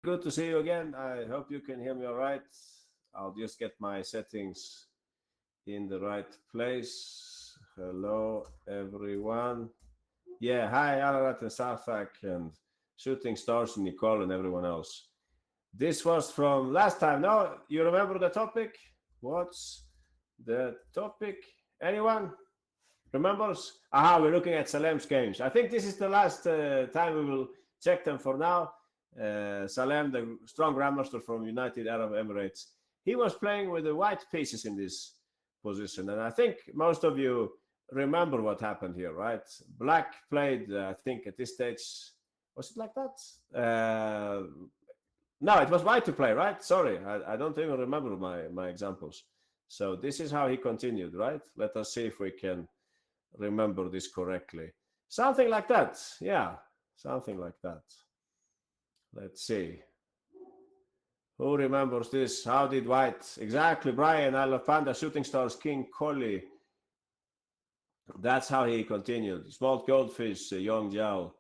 good to see you again. I hope you can hear me all right. I'll just get my settings in the right place. Hello, everyone. Yeah, hi, Ararat and Safak and Shooting Stars and Nicole and everyone else. This was from last time. Now, you remember the topic? What's the topic? Anyone remembers? Aha, we're looking at Salem's games. I think this is the last time we will check them for now. Salem, the strong grandmaster from United Arab Emirates, he was playing with the white pieces in this position. And I think most of you remember what happened here, right? Black played, I think at this stage, was it like that? No, it was white to play, right? Sorry, I don't even remember my examples. So this is how he continued, right? Let us see if we can remember this correctly. Something like that. Yeah, something like that. Let's see. Who remembers this? How did white? Exactly, Brian, I love Panda, Shooting Stars, King, Collie. That's how he continued. Small Goldfish, Young Jiao.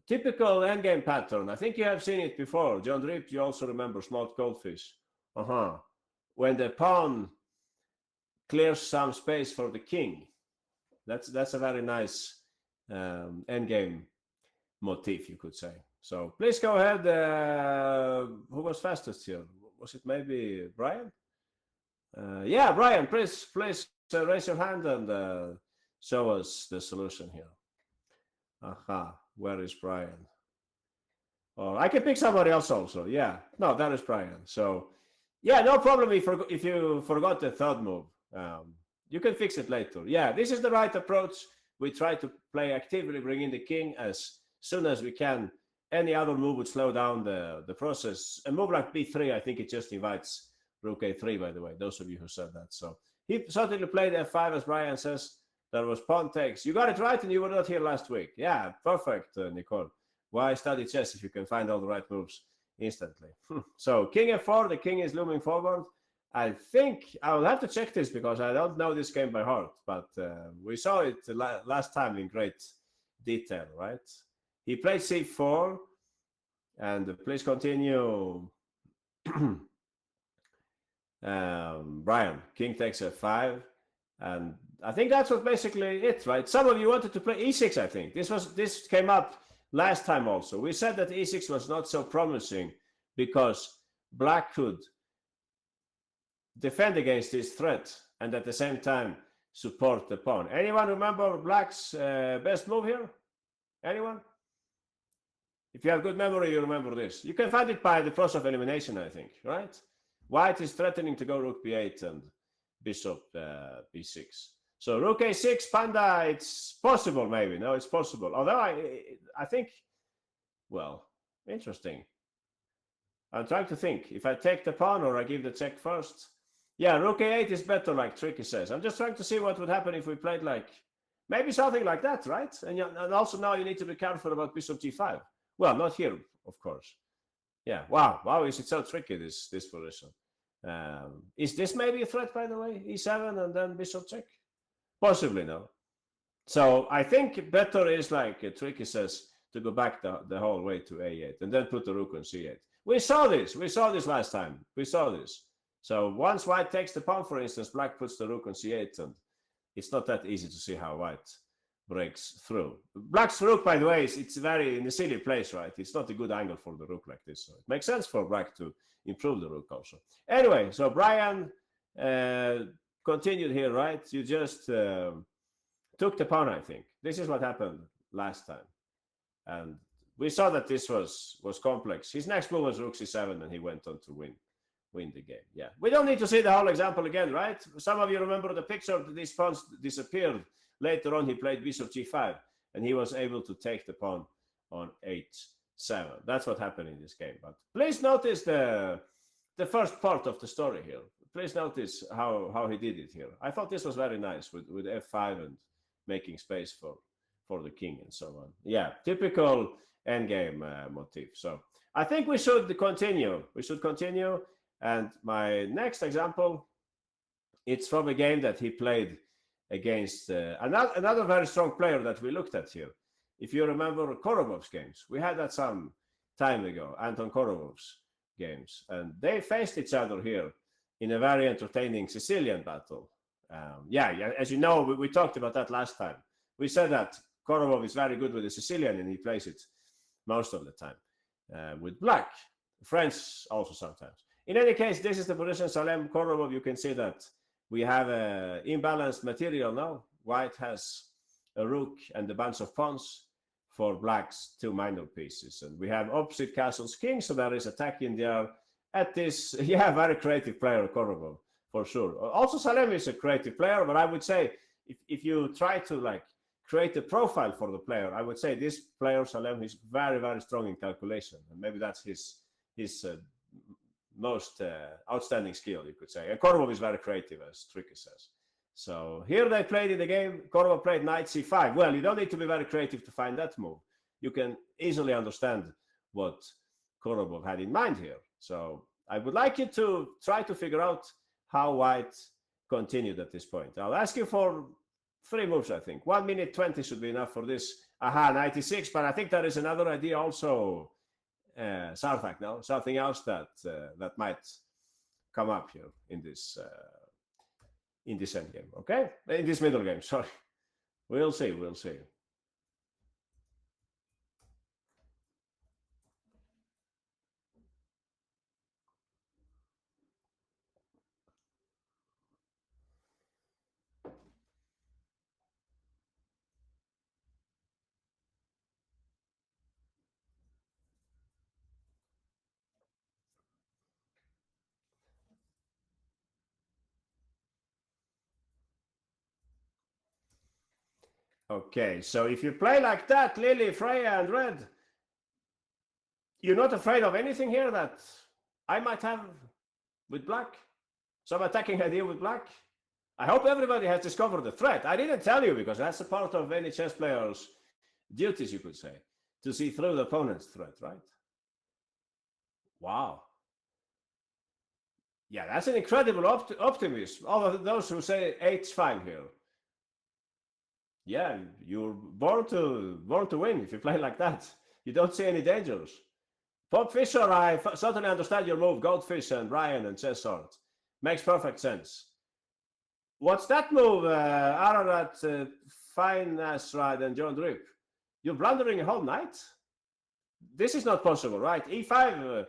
Typical endgame pattern. I think you have seen it before. John Rip, you also remember Small Goldfish. When the pawn clears some space for the king. That's a very nice endgame motif, you could say. So please go ahead. Who was fastest here? Was it maybe Brian? Yeah, Brian, please raise your hand and show us the solution here. Where is Brian? Or I can pick somebody else also. Yeah, no, that is Brian. So yeah, no problem if you forgot the third move. You can fix it later. Yeah, this is the right approach. We try to play actively, bring in the king as soon as we can. Any other move would slow down the process. A move like b3, I think it just invites rook a3, by the way, those of you who said that. So he certainly played f5, as Brian says. There was pawn takes. You got it right, and you were not here last week. Yeah, perfect, Nicole. Why study chess if you can find all the right moves instantly? So king f4, the king is looming forward. I think I will have to check this because I don't know this game by heart, but we saw it last time in great detail, right? He played c4, and please continue. Brian, king takes f5, and I think that's what basically it, right? Some of you wanted to play e6, I think. This came up last time also. We said that e6 was not so promising because black could defend against this threat and at the same time support the pawn. Anyone remember black's best move here? Anyone? If you have good memory, you remember this. You can find it by the process of elimination, I think, right? White is threatening to go rook b8 and bishop b6. So rook a6, Panda, it's possible maybe. No, it's possible. Although I think, well, interesting. I'm trying to think. If I take the pawn or I give the check first. Yeah, rook a8 is better, like Tricky says. I'm just trying to see what would happen if we played like, maybe something like that, right? And also now you need to be careful about bishop g5. Well, not here, of course. Yeah, wow, is it so tricky, this position? Is this maybe a threat, by the way? e7 and then bishop check? Possibly, no. So I think better is, like Tricky says, to go back the whole way to a8 and then put the rook on c8. We saw this last time. We saw this. So once white takes the pawn, for instance, black puts the rook on c8, and it's not that easy to see how white breaks through. Black's rook, by the way, it's very in a silly place, right? It's not a good angle for the rook like this. So it makes sense for black to improve the rook also. Anyway, so Brian continued here, right? You just took the pawn, I think. This is what happened last time. And we saw that this was complex. His next move was rook c7, and he went on to win the game. Yeah, we don't need to see the whole example again, right? Some of you remember the picture that these pawns disappeared. Later on, he played bishop g5, and he was able to take the pawn on h7. That's what happened in this game. But please notice the first part of the story here. Please notice how he did it here. I thought this was very nice with f5 and making space for the king and so on. Yeah, typical endgame motif. So I think we should continue. And my next example, it's from a game that he played against another very strong player that we looked at here. If you remember Korobov's games, we had that some time ago, Anton Korovov's games, and they faced each other here in a very entertaining Sicilian battle. As you know, we talked about that last time. We said that Korovov is very good with the Sicilian, and he plays it most of the time with black. French also sometimes. In any case, this is the position Salem Korovov. You can see that we have an imbalanced material now. White has a rook and a bunch of pawns. For black's 2 minor pieces, and we have opposite castles king, so there is attack in there at this very creative player Korovov, for sure. Also Salem is a creative player, but I would say if you try to create a profile for the player, I would say this player Salem is very, very strong in calculation, and maybe that's his most outstanding skill, you could say. And Korovov is very creative, as Tricky says. So here they played in the game. Korovov played knight c5. Well, you don't need to be very creative to find that move. You can easily understand what Korovov had in mind here. So I would like you to try to figure out how white continued at this point. I'll ask you for 3 moves, I think. 1 minute 20 should be enough for this. Aha, 96. But I think there is another idea also, Sarthak, no? Something else that might come up here in this end game, okay? In this middle game, sorry. We'll see. Okay, so if you play like that, Lily, Freya, and Red, you're not afraid of anything here that I might have with black? Some attacking idea with black? I hope everybody has discovered the threat. I didn't tell you because that's a part of any chess player's duties, you could say, to see through the opponent's threat, right? Wow. Yeah, that's an incredible optimism. All of those who say h5 here. Yeah, you're born to win if you play like that. You don't see any dangers. Bob Fisher, I certainly understand your move. Goldfish and Ryan and Chess Art. Makes perfect sense. What's that move, Ararat, Fine Asrad, and John Drip? You're blundering a whole night? This is not possible, right? E5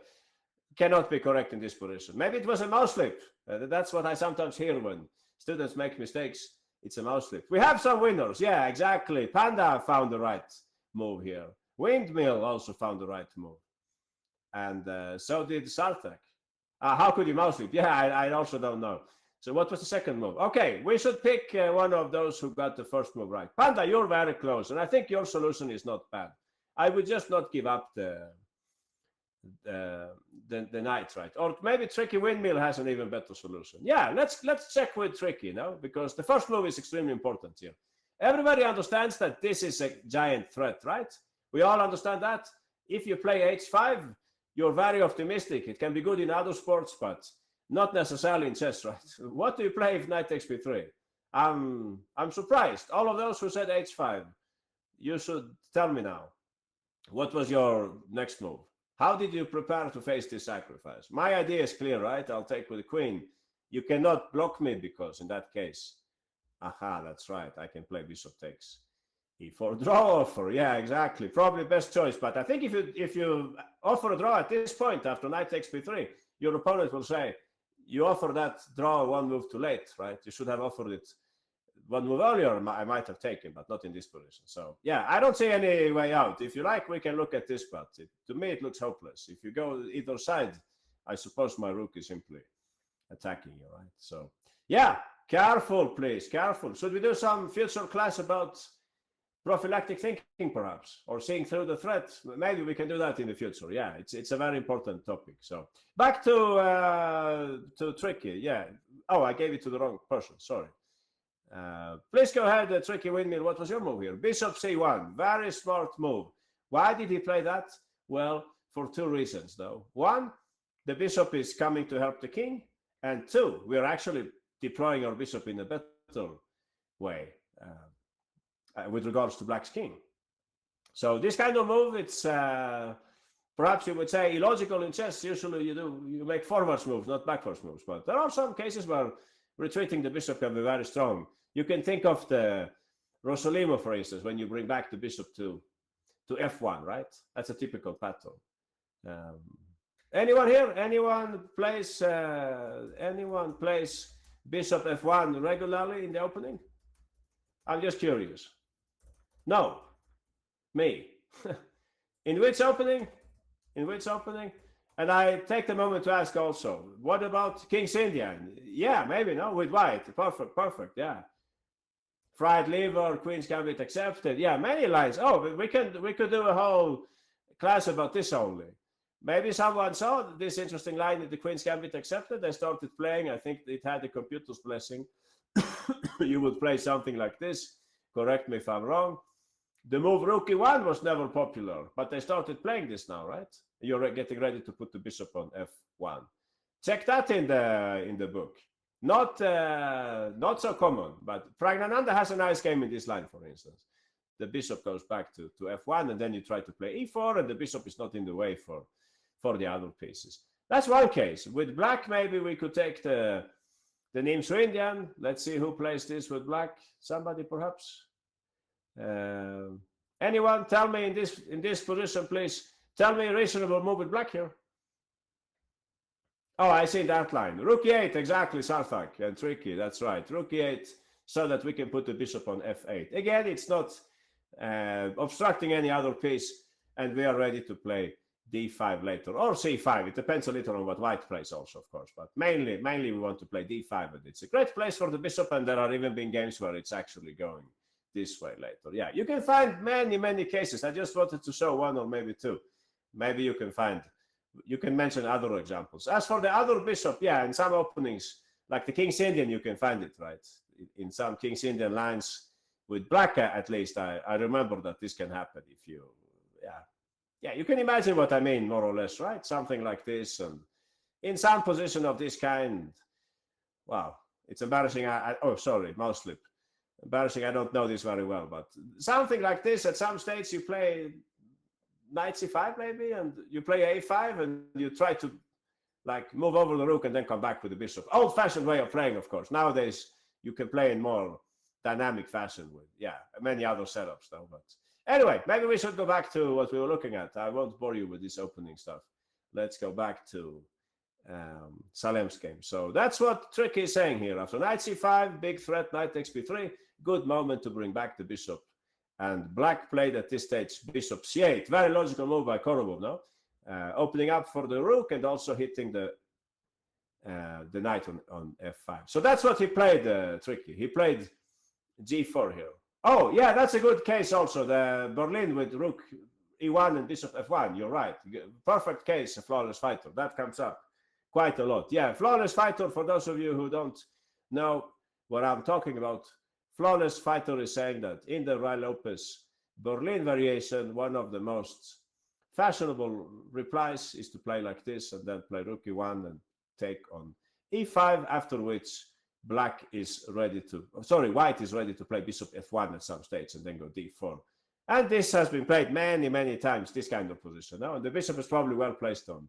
cannot be correct in this position. Maybe it was a mouse slip. That's what I sometimes hear when students make mistakes. It's a mouse slip. We have some winners. Yeah, exactly. Panda found the right move here. Windmill also found the right move. And so did Sarthak. How could you mouse slip? Yeah, I also don't know. So what was the second move? Okay, we should pick one of those who got the first move right. Panda, you're very close. And I think your solution is not bad. I would just not give up the knight, right? Or maybe Tricky Windmill has an even better solution. Yeah, let's check with Tricky, because the first move is extremely important here. Everybody understands that this is a giant threat, right? We all understand that. If you play h5, you're very optimistic. It can be good in other sports, but not necessarily in chess, right? What do you play if knight takes b3? I'm surprised. All of those who said h5, you should tell me now. What was your next move? How did you prepare to face this sacrifice? My idea is clear, right? I'll take with the queen. You cannot block me because in that case, aha, that's right. I can play bishop takes e4 draw offer. Yeah, exactly. Probably best choice. But I think if you offer a draw at this point after knight takes b3, your opponent will say, you offer that draw 1 move too late, right? You should have offered it 1 move earlier. I might have taken, but not in this position. So yeah, I don't see any way out. If you like, we can look at this, but to me, it looks hopeless. If you go either side, I suppose my rook is simply attacking you, right? So yeah, careful, please, careful. Should we do some future class about prophylactic thinking, perhaps, or seeing through the threat? Maybe we can do that in the future. Yeah, it's a very important topic. So back to Tricky. Yeah. Oh, I gave it to the wrong person. Sorry. Please go ahead, Tricky Windmill. What was your move here? Bishop c1. Very smart move. Why did he play that? Well, for 2 reasons, though. 1, the bishop is coming to help the king. And 2, we are actually deploying our bishop in a better way with regards to black's king. So this kind of move, it's perhaps you would say illogical in chess. Usually you make forwards moves, not backwards moves. But there are some cases where retreating the bishop can be very strong. You can think of the Rosolimo, for instance, when you bring back the bishop to f1, right? That's a typical pattern. Anyone here? Anyone plays bishop f1 regularly in the opening? I'm just curious. No, me. In which opening? In which opening? And I take the moment to ask also, what about King's Indian? Yeah, maybe, no, with white. Perfect, yeah. Fried liver, Queen's Gambit accepted. Yeah, many lines. Oh, we could do a whole class about this only. Maybe someone saw this interesting line that the Queen's Gambit accepted. They started playing. I think it had the computer's blessing. You would play something like this. Correct me if I'm wrong. The move Rook E1 was never popular, but they started playing this now, right? You're getting ready to put the bishop on f1. Check that in the book. Not so common, but Pragnananda has a nice game in this line, for instance. The bishop goes back to f1, and then you try to play e4, and the bishop is not in the way for the other pieces. That's one case. With black, maybe we could take the Nimsu Indian. Let's see who plays this with black. Somebody, perhaps? Anyone? Tell me in this position, please. Tell me a reasonable move with black here. Oh, I see that line. Rook e8, exactly, Sarthak, and tricky, that's right. Rook e8, so that we can put the bishop on f8. Again, it's not obstructing any other piece, and we are ready to play d5 later, or c5. It depends a little on what white plays also, of course, but mainly we want to play d5, and it's a great place for the bishop, and there are even been games where it's actually going this way later. Yeah, you can find many cases. I just wanted to show one or maybe two. Maybe you can mention other examples. As for the other bishop, yeah, in some openings, like the King's Indian, you can find it, right? In some King's Indian lines with black, at least, I remember that this can happen if you, yeah, you can imagine what I mean, more or less, right? Something like this, and in some position of this kind, wow, it's embarrassing. Oh, sorry, mouse slip. Embarrassing, I don't know this very well, but something like this, at some stage you play knight c5 maybe, and you play a5, and you try to like move over the rook and then come back with the bishop. Old-fashioned way of playing, of course. Nowadays you can play in more dynamic fashion with many other setups though. But anyway, maybe we should go back to what we were looking at. I won't bore you with this opening stuff. Let's go back to Salem's game. So that's what Tricky is saying here. After knight c5, big threat, knight takes b3, good moment to bring back the bishop. And black played at this stage bishop c8. Very logical move by Korobov, no? Opening up for the rook and also hitting the knight on f5. So that's what he played, Tricky. He played g4 here. Oh, yeah, that's a good case also. The Berlin with rook e1 and bishop f1. You're right. Perfect case, a flawless fighter. That comes up quite a lot. Yeah, flawless fighter, for those of you who don't know what I'm talking about, flawless fighter is saying that in the Ruy Lopez Berlin variation, one of the most fashionable replies is to play like this and then play rook e1 and take on e5, after which white is ready to play bishop f1 at some stage and then go d4. And this has been played many times, this kind of position. Now, and the bishop is probably well placed on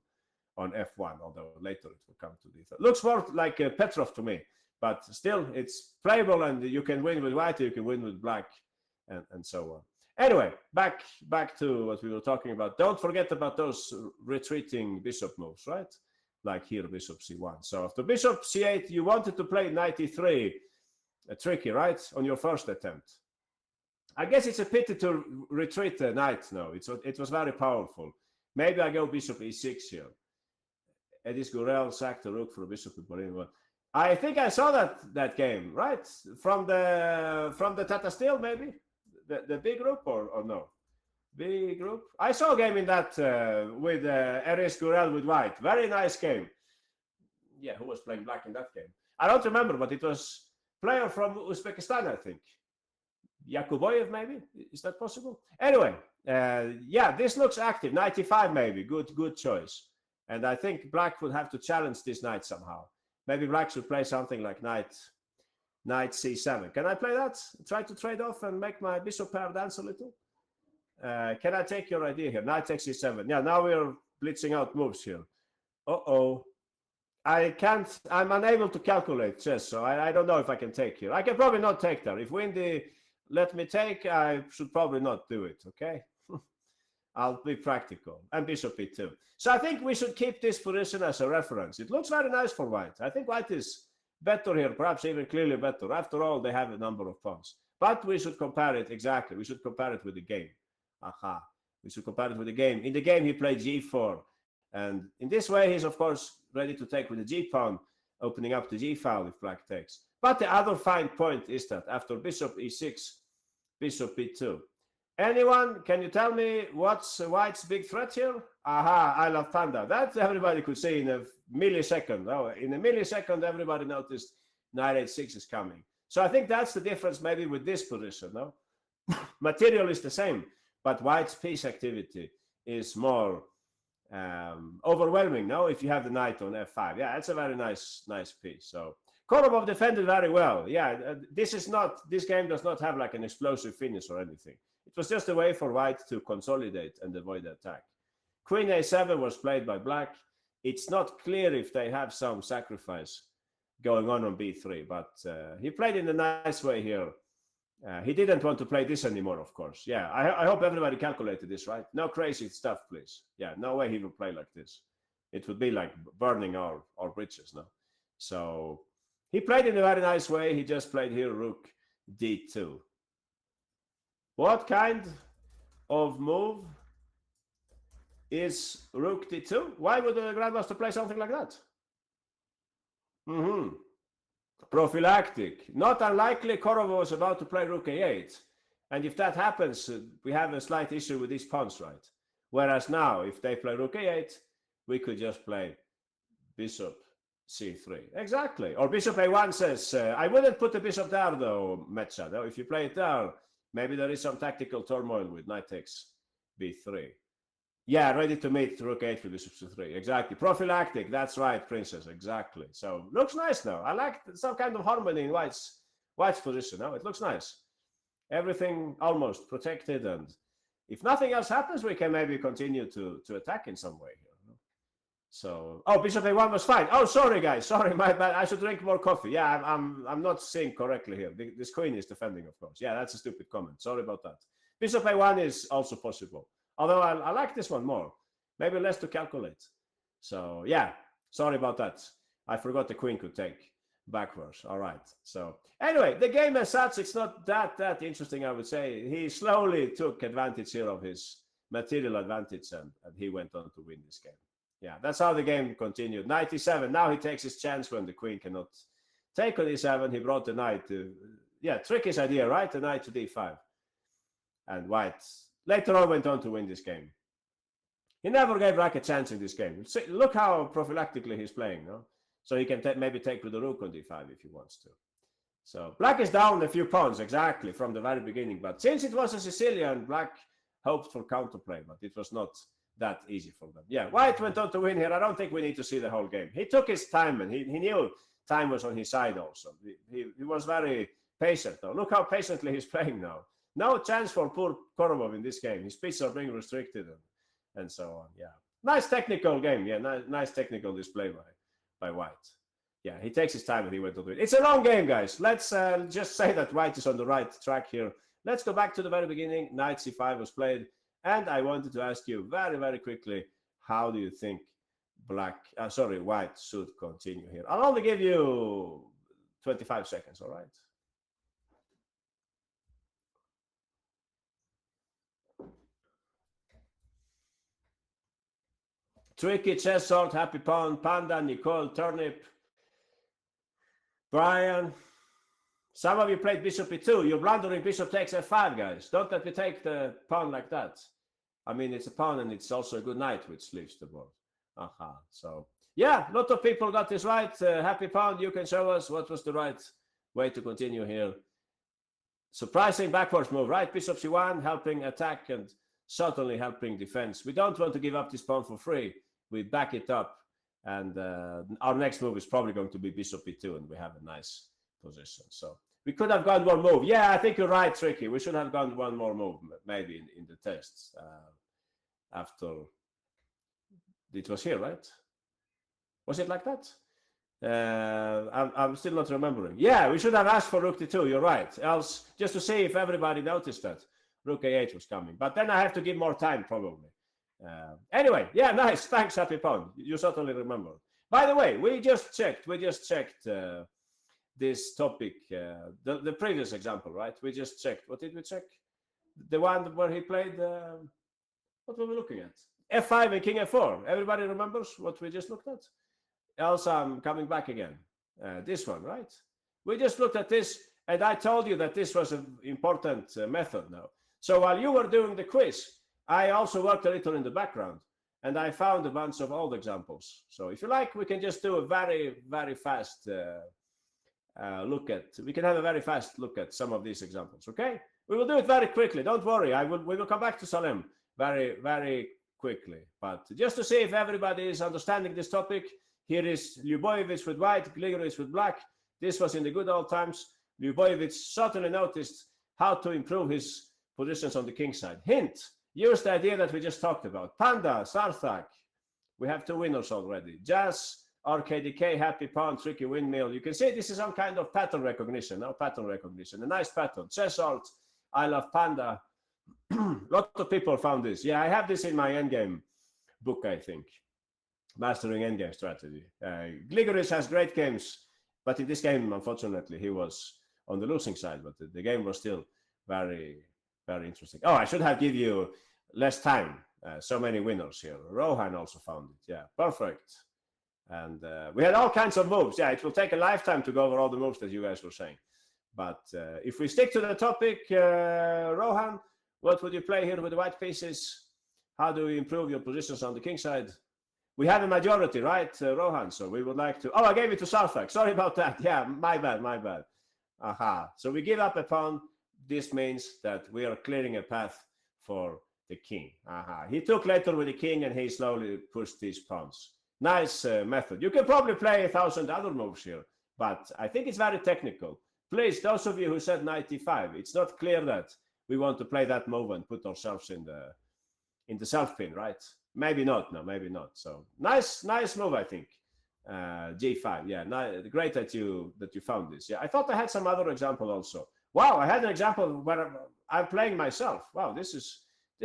f1, although later it will come to d4. Looks more like Petrov to me, but still it's playable, and you can win with white, you can win with black, and so on. Anyway, back to what we were talking about. Don't forget about those retreating bishop moves, right? Like here, bishop c1. So after bishop c8, you wanted to play knight e3, tricky, right? On your first attempt. I guess it's a pity to retreat the knight now. It was very powerful. Maybe I go bishop e6 here. Edis Gurel sacked the rook for bishop in Berlin. Well, I think I saw that game, right? From the Tata Steel, maybe? The big group or no? Big group? I saw a game in that with Edis Gurel with white. Very nice game. Yeah, who was playing black in that game? I don't remember, but it was player from Uzbekistan, I think. Yakuboyev, maybe? Is that possible? Anyway, yeah, this looks active. 95 maybe. Good choice. And I think black would have to challenge this knight somehow. Maybe black should play something like knight c7. Can I play that? Try to trade off and make my bishop pair dance a little? Can I take your idea here? Knight takes e7. Yeah, now we're blitzing out moves here. Uh-oh. I can't, I'm unable to calculate chess, so I don't know if I can take here. I can probably not take there. If Windy let me take, I should probably not do it, okay? I'll be practical. And bishop e2. So I think we should keep this position as a reference. It looks very nice for white. I think white is better here, perhaps even clearly better. After all, they have a number of pawns. But we should compare it, exactly. We should compare it with the game. Aha. We should compare it with the game. In the game, he played g4. And in this way, he's, of course, ready to take with the g-pawn, opening up the g-file if black takes. But the other fine point is that after bishop e6, bishop e2. Anyone, can you tell me what's white's big threat here? Aha, I love panda. That everybody could see in a millisecond. Oh, in a millisecond, everybody noticed knight h6 is coming. So I think that's the difference maybe with this position, no? Material is the same, but white's piece activity is more overwhelming, no? If you have the knight on f5. Yeah, it's a very nice piece. So Korobov defended very well. Yeah, this game does not have like an explosive finish or anything. It was just a way for white to consolidate and avoid the attack. Queen a7 was played by black. It's not clear if they have some sacrifice going on b3, but he played in a nice way here. He didn't want to play this anymore, of course. Yeah, I hope everybody calculated this, right? No crazy stuff, please. Yeah, no way he will play like this. It would be like burning our bridges, no? So he played in a very nice way. He just played here rook d2. What kind of move is rook d2? Why would the grandmaster play something like that? Prophylactic. Not unlikely, Korobov was about to play rook a8. And if that happens, we have a slight issue with these pawns, right? Whereas now, if they play rook a8, we could just play bishop c3. Exactly. Or bishop a1 says, I wouldn't put the bishop there, though, Mecha. Though. If you play it there, maybe there is some tactical turmoil with knight takes b3. Yeah, ready to meet rook 8 with bishop c3. Exactly. Prophylactic. That's right, princess. Exactly. So looks nice now. I like some kind of harmony in white's position. No, it looks nice. Everything almost protected, and if nothing else happens, we can maybe continue to attack in some way here. So, oh, bishop a1 was fine. Oh, sorry, guys. Sorry, my bad. I should drink more coffee. Yeah, I'm not seeing correctly here. This queen is defending, of course. Yeah, that's a stupid comment. Sorry about that. Bishop a1 is also possible. Although I like this one more. Maybe less to calculate. So, yeah, sorry about that. I forgot the queen could take backwards. All right. So, anyway, the game as such, it's not that interesting, I would say. He slowly took advantage here of his material advantage, and he went on to win this game. Yeah, that's how the game continued. Knight e7. Now he takes his chance when the queen cannot take on e7. He brought the knight to, yeah, trick his idea, right? The knight to d5. And white later on went on to win this game. He never gave black a chance in this game. See, look how prophylactically he's playing, no? So he can maybe take with the rook on d5 if he wants to. So black is down a few pawns, exactly, from the very beginning. But since it was a Sicilian, black hoped for counterplay, but it was not that easy for them. Yeah, white went on to win here. I don't think we need to see the whole game. He took his time, and he knew time was on his side also. He was very patient, though. Look how patiently he's playing now. No chance for poor Korobov in this game. His pieces are being restricted and so on. Yeah, nice technical game. Yeah, nice technical display by white. Yeah, he takes his time and he went on to win. It's a long game, guys. Let's just say that white is on the right track here. Let's go back to the very beginning. Knight c5 was played. And I wanted to ask you very, very quickly, how do you think white should continue here? I'll only give you 25 seconds, all right? Tricky, chess sort, happy pawn, panda, Nicole, turnip, Brian. Some of you played bishop e2. You're blundering bishop takes f5, guys. Don't let me take the pawn like that. I mean, it's a pawn and it's also a good knight which leaves the board. Aha. So, yeah, a lot of people got this right. Happy pawn, you can show us what was the right way to continue here. Surprising backwards move, right? Bishop c1, helping attack and certainly helping defense. We don't want to give up this pawn for free. We back it up. And our next move is probably going to be bishop e2, and we have a nice position. So We could have gone one move. Yeah, I think you're right, Tricky. We should have gone one more move, maybe in the tests after it was here, right? Was it like that? I'm still not remembering. Yeah, we should have asked for rook d2. You're right. Else, just to see if everybody noticed that rook a8 was coming. But then I have to give more time, probably. Anyway, yeah, nice. Thanks, Happy Pawn. You certainly remember. By the way, we just checked this topic, the previous example, right? We just checked. What did we check? The one where he played. What were we looking at? F5 and King F4. Everybody remembers what we just looked at? Else I'm coming back again. This one, right? We just looked at this, and I told you that this was an important method now. So while you were doing the quiz, I also worked a little in the background, and I found a bunch of old examples. So if you like, we can just do a very, very fast look at. We can have a very fast look at some of these examples. Okay, we will do it very quickly. Don't worry. We will come back to Salem very, very quickly. But just to see if everybody is understanding this topic, here is Ljubojevic with white, Gligoric with black. This was in the good old times. Ljubojevic certainly noticed how to improve his positions on the king side. Hint, use the idea that we just talked about. Panda, Sarthak. We have two winners already. Jazz, RKDK, Happy Pawn, Tricky Windmill. You can see this is some kind of pattern recognition. A nice pattern. Chess Art, I Love Panda. Lot of people found this. Yeah, I have this in my endgame book, I think. Mastering Endgame Strategy. Gligoric has great games, but in this game, unfortunately, he was on the losing side, but the game was still very, very interesting. Oh, I should have given you less time. So many winners here. Johan also found it. Yeah, perfect. And we had all kinds of moves. Yeah, it will take a lifetime to go over all the moves that you guys were saying. But if we stick to the topic, Johan, what would you play here with the white pieces? How do you improve your positions on the king side? We have a majority, right, Johan? So we would like to... Oh, I gave it to Sarthak. Sorry about that. Yeah, my bad. Aha. So we give up a pawn. This means that we are clearing a path for the king. Aha. He took later with the king, and he slowly pushed these pawns. Nice method. You can probably play 1,000 other moves here, but I think it's very technical. Please, those of you who said 95, it's not clear that we want to play that move and put ourselves in the self-pin, right? Maybe not. No, maybe not. So nice move, I think. G5. Yeah, great that you found this. Yeah, I thought I had some other example also. Wow, I had an example where I'm playing myself. Wow, this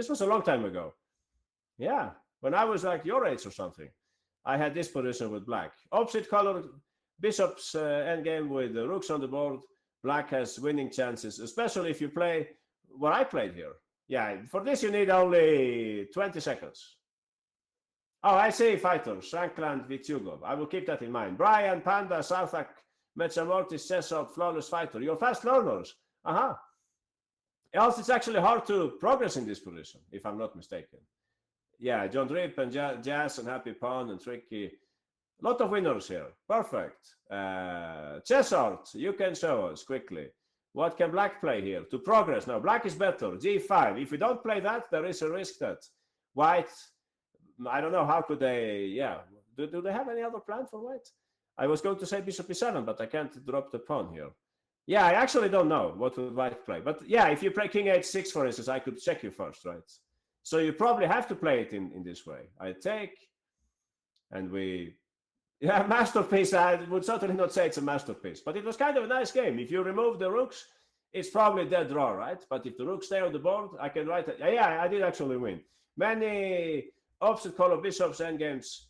was a long time ago. Yeah, when I was like your age or something, I had this position with black. Opposite color, bishop's endgame with the rooks on the board. Black has winning chances, especially if you play what I played here. Yeah, for this you need only 20 seconds. Oh, I see fighters. Shankland, Vitsugov. I will keep that in mind. Brian, Panda, Sarthak, Metsamortis, Cesar, Flawless Fighter. You're fast learners. Else it's actually hard to progress in this position, if I'm not mistaken. Yeah, John Drip and Jazz and Happy Pawn and Tricky. A lot of winners here. Perfect. Chess Art, you can show us quickly. What can black play here to progress? Now, black is better. G5. If we don't play that, there is a risk that white... I don't know, how could they... Yeah, do they have any other plan for white? I was going to say bishop e7, but I can't drop the pawn here. Yeah, I actually don't know what would white play. But yeah, if you play king h6, for instance, I could check you first, right? So you probably have to play it in this way. I take, and we... Yeah, masterpiece. I would certainly not say it's a masterpiece, but it was kind of a nice game. If you remove the rooks, it's probably a dead draw, right? But if the rooks stay on the board, I can write it. Yeah, I did actually win. Many opposite color bishops endgames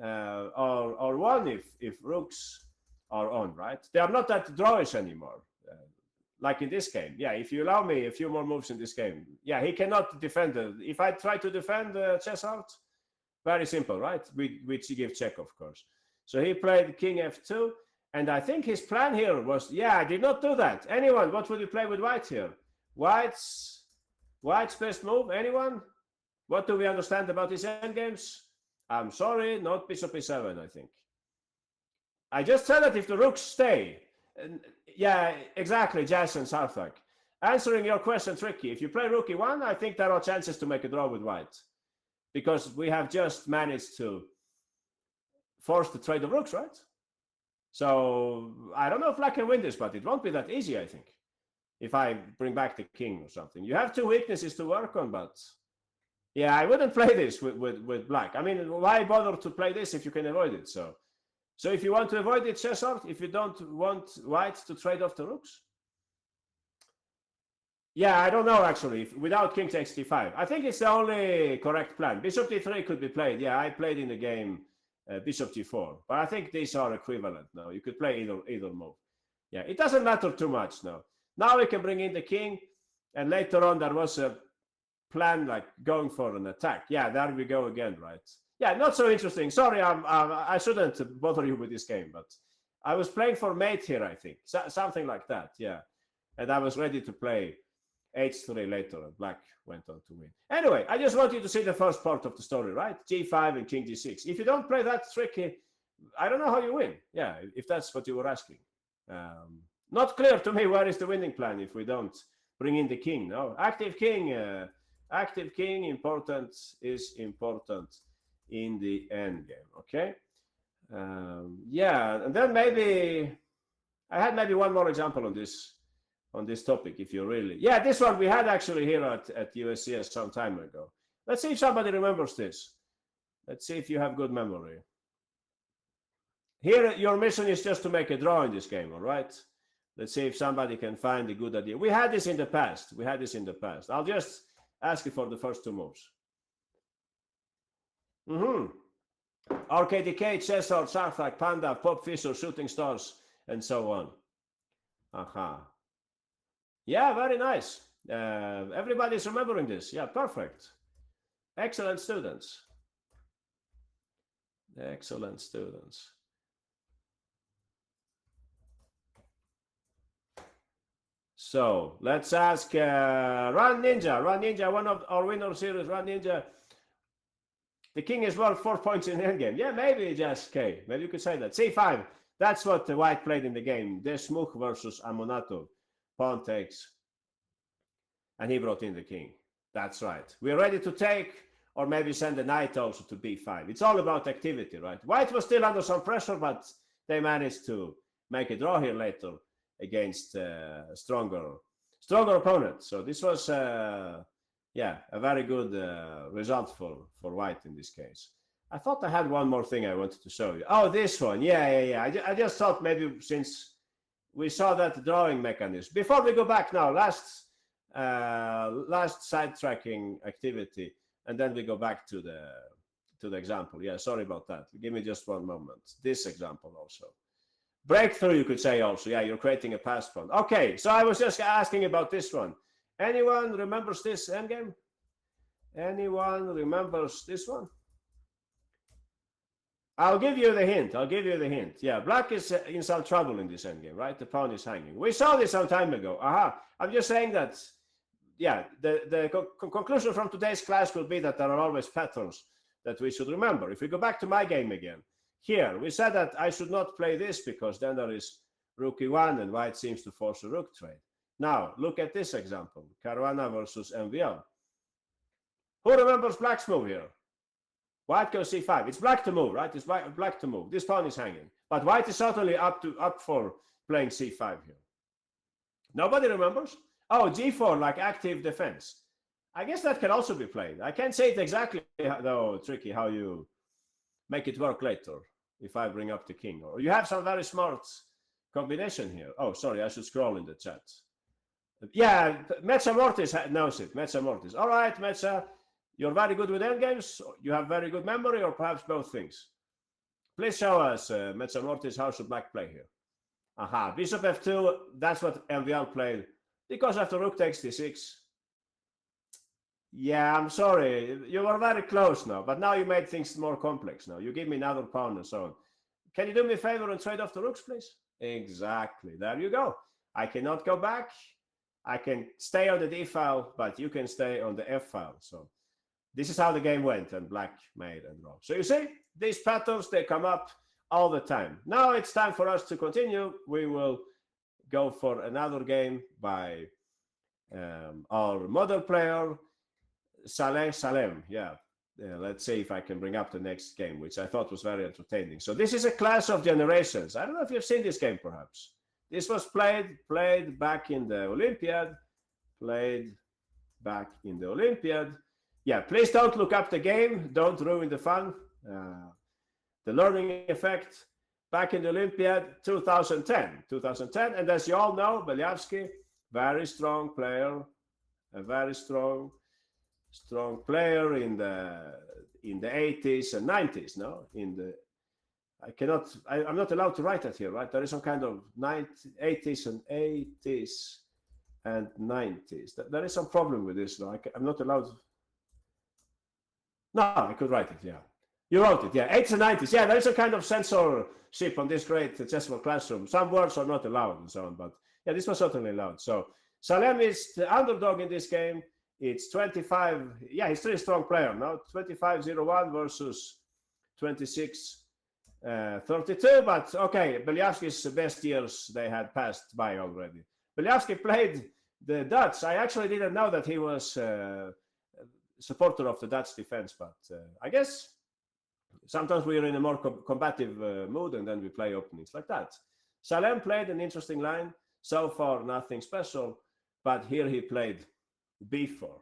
are won if rooks are on, right? They are not that drawish anymore, like in this game. Yeah, if you allow me a few more moves in this game, yeah, he cannot defend it. If I try to defend Chess Art, very simple, right? Which you give check, of course. So he played king f2, and I think his plan here was, yeah, I did not do that. Anyone, what would you play with white here? White's best move, anyone? What do we understand about his endgames? I'm sorry, not bishop e7, I think. I just said that if the rooks stay, yeah, exactly, Jazz and Sarthak. Answering your question, Tricky, if you play rook e1, I think there are chances to make a draw with white, because we have just managed to force the trade of rooks, right? So I don't know if black can win this, but it won't be that easy, I think, if I bring back the king or something. You have two weaknesses to work on, but yeah, I wouldn't play this with black. I mean, why bother to play this if you can avoid it? So if you want to avoid it, Cesar, if you don't want white to trade off the rooks, yeah, I don't know actually. Without king takes d5, I think it's the only correct plan. Bishop d3 could be played. Yeah, I played in the game bishop g4, but I think these are equivalent now. You could play either move. Yeah, it doesn't matter too much now. Now we can bring in the king, and later on there was a plan like going for an attack. Yeah, there we go again, right? Yeah, not so interesting. Sorry, I shouldn't bother you with this game, but I was playing for mate here, I think. Something like that, yeah. And I was ready to play h3 later, and black went on to win. Anyway, I just want you to see the first part of the story, right? g5 and king g6. If you don't play that tricky, I don't know how you win. Yeah, if that's what you were asking. Not clear to me where is the winning plan if we don't bring in the king. No, active king important is important in the end game. Okay. Yeah, and then maybe I had maybe one more example on this topic. If you really, yeah, this one we had actually here at USCS some time ago. Let's see if somebody remembers this. Let's see if you have good memory. Here, your mission is just to make a draw in this game, all right? Let's see if somebody can find a good idea. We had this in the past. I'll just ask you for the first two moves. RKDK, Cesar, Sarthak, Panda, Pop Fisher, Shooting Stars, and so on. Aha. Yeah, very nice. Everybody's remembering this. Yeah, perfect. Excellent students. Excellent students. So let's ask Run Ninja, one of our winner series, Run Ninja. The king is worth 4 points in the endgame. Yeah, maybe just K. Maybe you could say that. C5. That's what the white played in the game. Desmuch versus Amonatov. Pawn takes. And he brought in the king. That's right. We're ready to take, or maybe send the knight also to b5. It's all about activity, right? White was still under some pressure, but they managed to make a draw here later against stronger opponent. So this was yeah, a very good result for white in this case. I thought I had one more thing I wanted to show you. Oh, this one. Yeah. I just thought maybe since we saw that drawing mechanism. Before we go back now, last sidetracking activity, and then we go back to the example. Yeah, sorry about that. Give me just one moment. This example also. Breakthrough, you could say also. Yeah, you're creating a pass pawn. Okay, so I was just asking about this one. Anyone remembers this endgame? Anyone remembers this one? I'll give you the hint. Yeah, black is in some trouble in this endgame, right? The pawn is hanging. We saw this some time ago. I'm just saying that, yeah, the conclusion from today's class will be that there are always patterns that we should remember. If we go back to my game again, here, we said that I should not play this because then there is rook e1 and white seems to force a rook trade. Now, look at this example, Caruana versus MVL. Who remembers black's move here? White goes c5. It's black to move, right? It's black to move. This pawn is hanging. But white is certainly up for playing c5 here. Nobody remembers? Oh, g4, like active defense. I guess that can also be played. I can't say it exactly, though, tricky, how you make it work later if I bring up the king. Or you have some very smart combination here. Oh, sorry, I should scroll in the chat. Yeah, Metza Mortis knows it. Metza Mortis. All right, Metza, you're very good with endgames. You have very good memory, or perhaps both things. Please show us, Metza Mortis, how should black play here? Aha, bishop f2, that's what MVL played. Because after rook takes d6. Yeah, I'm sorry. You were very close now, but now you made things more complex now. You give me another pawn and so on. Can you do me a favor and trade off the rooks, please? Exactly. There you go. I cannot go back. I can stay on the d file, but you can stay on the f file. So this is how the game went, and black made and draw. So you see, these patterns, they come up all the time. Now it's time for us to continue. We will go for another game by our model player, Salem. Yeah, let's see if I can bring up the next game, which I thought was very entertaining. So this is a Clash of Generations. I don't know if you've seen this game, perhaps. This was played back in the Olympiad. Yeah, please don't look up the game. Don't ruin the fun. The learning effect. Back in the Olympiad, 2010. And as you all know, Beliavsky, very strong player, a very strong player in the 80s and 90s. No, I'm not allowed to write that here, right? There is some kind of 80s and 90s. There is some problem with this. No, I'm not allowed. No, I could write it. Yeah. You wrote it, yeah. 80s and 90s. Yeah, there is a kind of censorship on this great accessible classroom. Some words are not allowed and so on, but yeah, this was certainly allowed. So Salem is the underdog in this game. It's 25. Yeah, he's still a strong player now. 25-01 versus 26-32. But okay, Beliavsky's best years, they had passed by already. Beliavsky played the Dutch. I actually didn't know that he was a supporter of the Dutch defense, but I guess sometimes we are in a more combative mood and then we play openings like that. Salem played an interesting line. So far, nothing special, but here he played b4.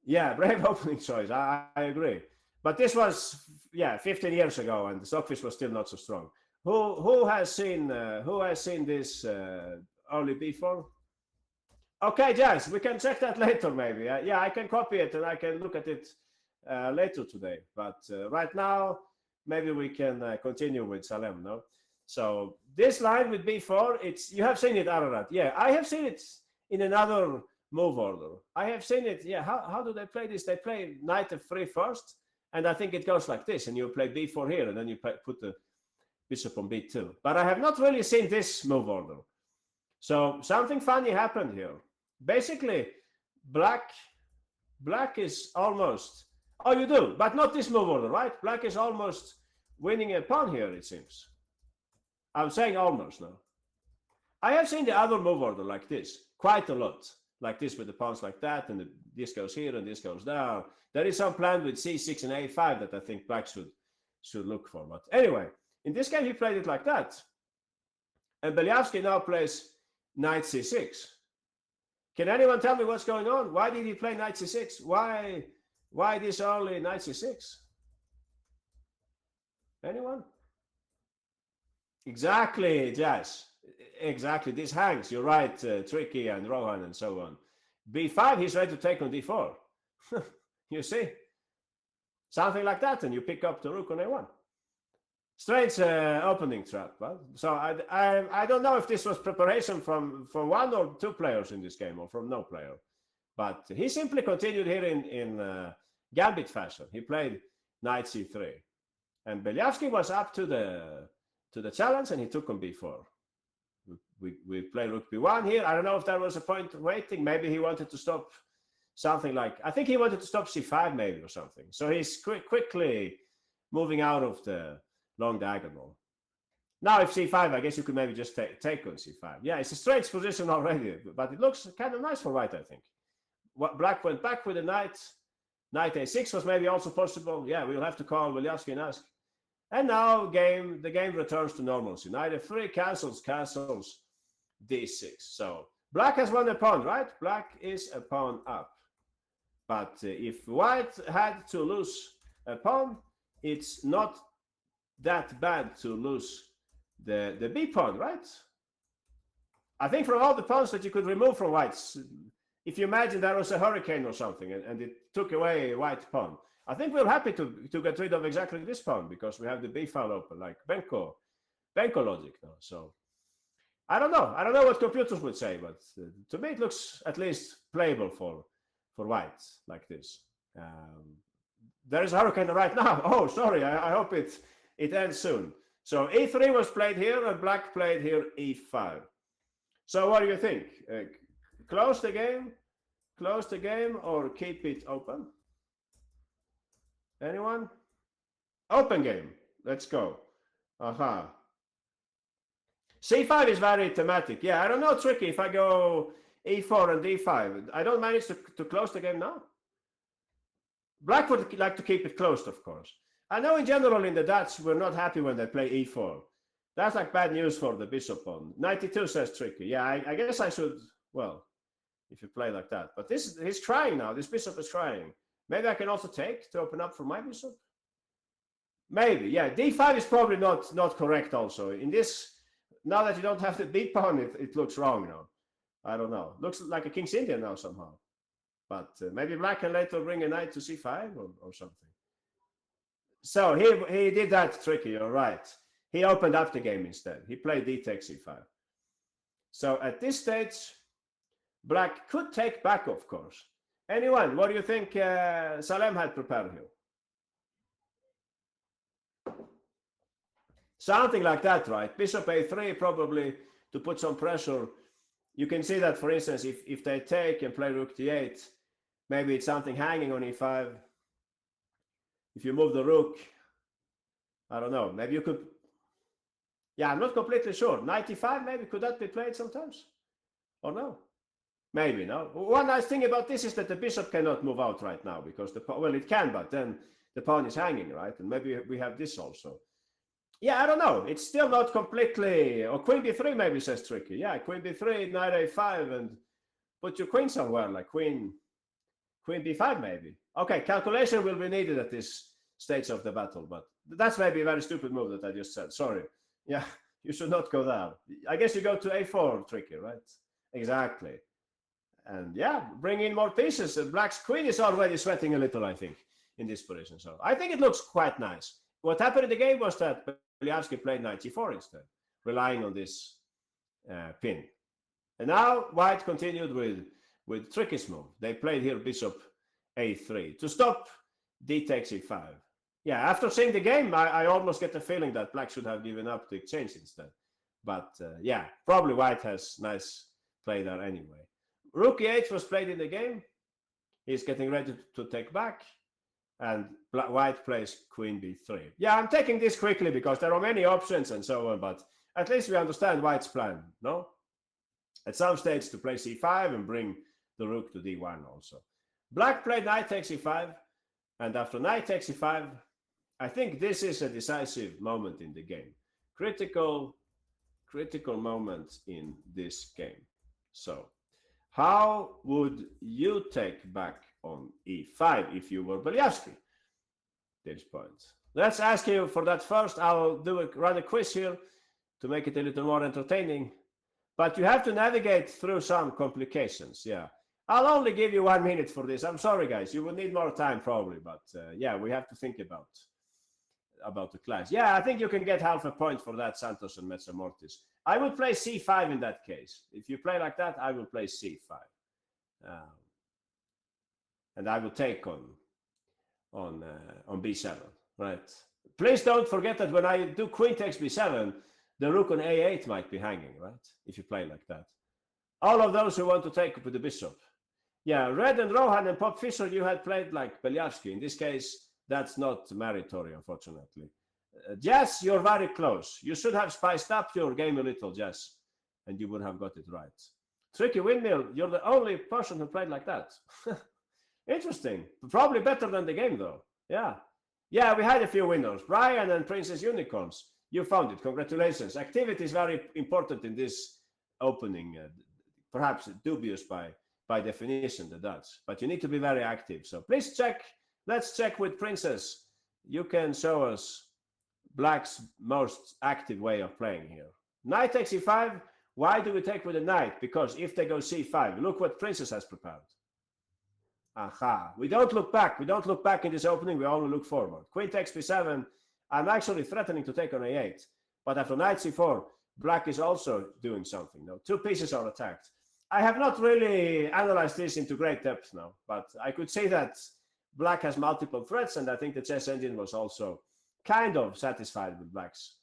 Yeah, brave opening choice. I agree. But this was 15 years ago, and the Stockfish was still not so strong. Who has seen this early b4? Okay, Jazz, we can check that later maybe. Yeah, I can copy it and I can look at it later today. But right now, maybe we can continue with Salem. No. So this line with b4, you have seen it, Ararat. Yeah, I have seen it in another move order. I have seen it. Yeah, how do they play this? They play knight f3 first, and I think it goes like this, and you play b4 here, and then you put the bishop on b2. But I have not really seen this move order. So something funny happened here. Basically, black is almost. Oh, you do, but not this move order, right? Black is almost winning a pawn here, it seems. I'm saying almost now. I have seen the other move order like this quite a lot, like this with the pawns like that, and this goes here and this goes there. There is some plan with c6 and a5 that I think black should look for. But anyway, in this game he played it like that, and Beliavsky now plays knight c6. Can anyone tell me what's going on? Why did he play knight c6? Why this early knight c6? Anyone? Exactly, Jazz. Exactly. This hangs. You're right, Tricky and Rohan and so on. b5, he's ready to take on d4. You see? Something like that, and you pick up the rook on a1. Strange opening trap. Well, so I don't know if this was preparation from one or two players in this game or from no player. But he simply continued here in gambit fashion. He played knight c3. And Beliavsky was up to the challenge, and he took on b4. We play rook b1 here. I don't know if there was a point waiting. Maybe he wanted to stop something like, I think he wanted to stop c5 maybe or something. So he's quickly moving out of the long diagonal. Now if c5, I guess you could maybe just take on c5. Yeah, it's a strange position already, but it looks kind of nice for white, I think. Black went back with the knight. Knight a6 was maybe also possible. Yeah, we'll have to call Beliavsky and ask. And now the game returns to normalcy. Knight f3 castles d6. So black has won a pawn, right? Black is a pawn up. But if white had to lose a pawn, it's not that bad to lose the b pawn, right? I think from all the pawns that you could remove from whites, if you imagine there was a hurricane or something and it took away a white pawn, I think we're happy to get rid of exactly this pawn because we have the b file open, like Benko logic now. So I don't know what computers would say, but to me it looks at least playable for white like this. There is a hurricane right now. Oh, sorry. I hope it ends soon. So e3 was played here, and black played here e5. So what do you think? Close the game, or keep it open? Anyone? Open game. Let's go. Aha. c5 is very thematic. Yeah, I don't know, Tricky, if I go e4 and d5. I don't manage to close the game now. Black would like to keep it closed, of course. I know in general in the Dutch, we're not happy when they play e4. That's like bad news for the bishop on. 92 says tricky. Yeah, I guess I should, well, if you play like that. But this, he's trying now. This bishop is trying. Maybe I can also take to open up for my bishop. Maybe, yeah. D5 is probably not correct also. In this, now that you don't have the b pawn, it looks wrong now. I don't know. Looks like a King's Indian now somehow. But maybe Black can later bring a knight to c5 or something. So he did that tricky, you're right. He opened up the game instead. He played d takes c5. So at this stage, Black could take back, of course. Anyone, what do you think Salem had prepared here? Something like that, right? Bishop a3 probably to put some pressure. You can see that, for instance, if they take and play rook d8, maybe it's something hanging on e5. If you move the rook, I don't know, maybe you could, yeah, I'm not completely sure. Knight e5, maybe, could that be played sometimes? Or no? Maybe, no? One nice thing about this is that the bishop cannot move out right now because, well, it can, but then the pawn is hanging, right? And maybe we have this also. Yeah, I don't know. It's still not completely, or queen b3 maybe says tricky. Yeah, queen b3, knight a5, and put your queen somewhere, like queen b5 maybe. Okay, calculation will be needed at this stage of the battle, but that's maybe a very stupid move that I just said. Sorry. Yeah, you should not go there. I guess you go to a4 tricky, right? Exactly. And yeah, bring in more pieces. Black's queen is already sweating a little, I think, in this position. So I think it looks quite nice. What happened in the game was that Beliavsky played knight g4 instead, relying on this pin. And now White continued with trickiest move. They played here bishop a3 to stop d takes e5. Yeah, after seeing the game, I almost get the feeling that Black should have given up the exchange instead. But yeah, probably White has nice play there anyway. Rook e8 was played in the game. He's getting ready to take back. And White plays queen b3. Yeah, I'm taking this quickly because there are many options and so on, but at least we understand White's plan, no? At some stage to play c5 and bring the rook to d1 also. Black played knight takes e5, and after knight takes e5, I think this is a decisive moment in the game. Critical moment in this game. So, how would you take back on e5 if you were Beliavsky? This point. Let's ask you for that first. I'll run a quiz here to make it a little more entertaining. But you have to navigate through some complications. Yeah. I'll only give you 1 minute for this. I'm sorry, guys. You will need more time probably. But yeah, we have to think about the class. Yeah, I think you can get half a point for that, Santos and Metzamortis. I would play c5 in that case. If you play like that, I will play c5. And I will take on b7, right? Please don't forget that when I do queen takes b7, the rook on a8 might be hanging, right? If you play like that. All of those who want to take with the bishop. Yeah, Red and Johan and Pop Fisher, you had played like Beliavsky. In this case, that's not meritory, unfortunately. Jess, you're very close. You should have spiced up your game a little, Jess, and you would have got it right. Tricky Windmill, you're the only person who played like that. Interesting. Probably better than the game, though. Yeah. Yeah, we had a few winners. Brian and Princess Unicorns. You found it. Congratulations. Activity is very important in this opening. Perhaps dubious by definition, the Dutch. But you need to be very active. So please check. Let's check with Princess. You can show us Black's most active way of playing here. Knight takes e5. Why do we take with a knight? Because if they go c5, look what Princess has prepared. Aha. We don't look back. We don't look back in this opening. We only look forward. Queen takes b7. I'm actually threatening to take on a8. But after knight c4, Black is also doing something. Now, two pieces are attacked. I have not really analyzed this into great depth now, but I could say that Black has multiple threats, and I think the chess engine was also kind of satisfied with Black's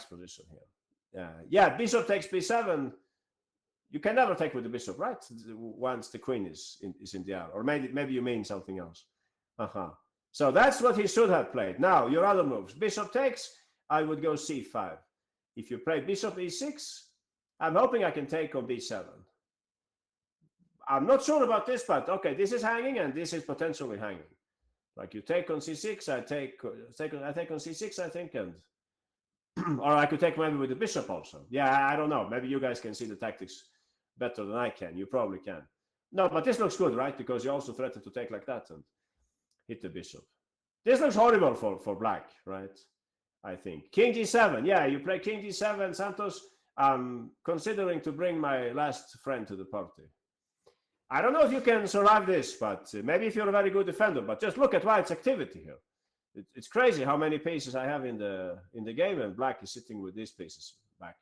position here. Yeah, bishop takes b7. You can never take with the bishop, right? Once the queen is in the air, or maybe you mean something else. So that's what he should have played. Now your other moves: bishop takes. I would go c5. If you play bishop e6, I'm hoping I can take on b7. I'm not sure about this, but okay, this is hanging and this is potentially hanging. Like you take on c6, I take on c6, I think, and or I could take maybe with the bishop also. Yeah, I don't know. Maybe you guys can see the tactics better than I can. You probably can. No, but this looks good, right? Because you also threaten to take like that and hit the bishop. This looks horrible for black, right? I think. King g7. Yeah, you play king g7, Santos. I'm considering to bring my last friend to the party. I don't know if you can survive this, but maybe if you're a very good defender. But just look at white's activity here. It's crazy how many pieces I have in the game, and black is sitting with these pieces back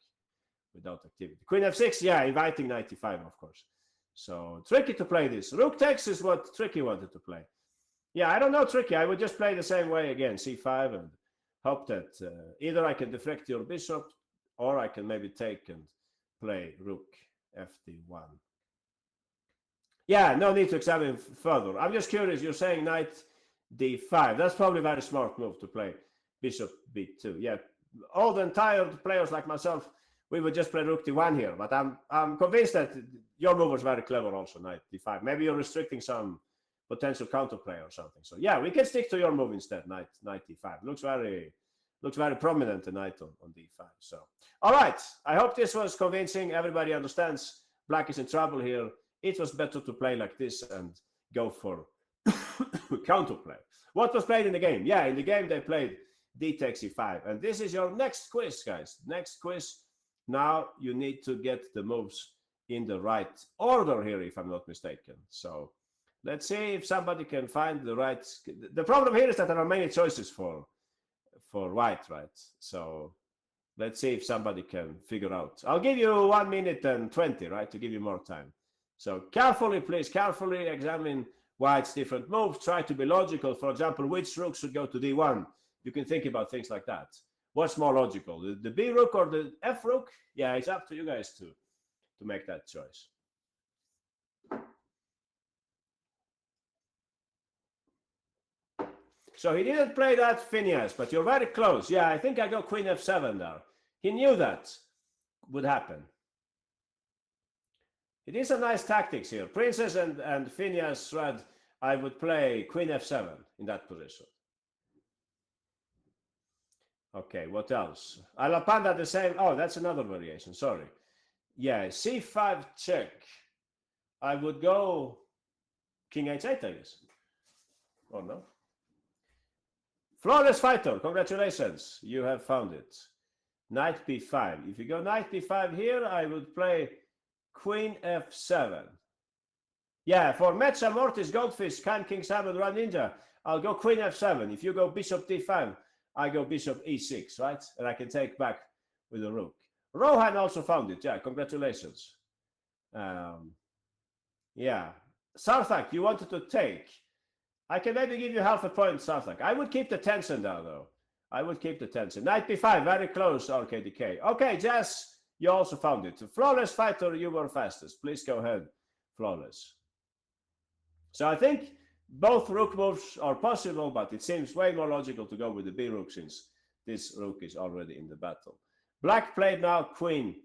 without activity. Queen f6, yeah, inviting knight e5, of course. So tricky to play this. Rook takes is what Tricky wanted to play. Yeah, I don't know, Tricky. I would just play the same way again, c5, and hope that either I can deflect your bishop, or I can maybe take and play rook fd1. Yeah, no need to examine further. I'm just curious. You're saying knight d5. That's probably a very smart move to play bishop b2. Yeah, old and tired players like myself, we would just play rook d1 here. But I'm convinced that your move was very clever also, knight d5. Maybe you're restricting some potential counterplay or something. So yeah, we can stick to your move instead, knight d5. Looks very prominent, the knight on d5. So all right, I hope this was convincing. Everybody understands black is in trouble here. It was better to play like this and go for counterplay. What was played in the game? Yeah, in the game they played d takes e5. And this is your next quiz, guys. Next quiz. Now you need to get the moves in the right order here, if I'm not mistaken. So let's see if somebody can find the right. The problem here is that there are many choices for white, right? So let's see if somebody can figure out. I'll give you 1 minute and 20, right, to give you more time. So carefully, please, carefully examine white's different moves. Try to be logical. For example, which rook should go to d1? You can think about things like that. What's more logical, the b rook or the f rook? Yeah, it's up to you guys to make that choice. So he didn't play that Phineas, but you're very close. Yeah, I think I go queen f7 there. He knew that would happen. It is a nice tactics here. Princess and Phineas read I would play queen f7 in that position. Okay, what else? Alapanda the same. Oh, that's another variation. Sorry. Yeah, c5 check. I would go king h8, I guess. Or no? Flawless fighter. Congratulations. You have found it. Knight b5. If you go knight b5 here, I would play queen f7. Yeah, for Metza, Mortis, Goldfish, Khan, King Salmon, Run Ninja, I'll go queen f7. If you go bishop d5, I go bishop e6, right? And I can take back with a rook. Johan also found it. Yeah, congratulations. Yeah. Sarthak, you wanted to take. I can maybe give you half a point, Sarthak. I would keep the tension down, though. I would keep the tension. Knight b5, very close, RKDK. Okay, Jazz, you also found it. Flawless fighter, you were fastest. Please go ahead, Flawless. So I think both rook moves are possible, but it seems way more logical to go with the b rook since this rook is already in the battle. Black played now queen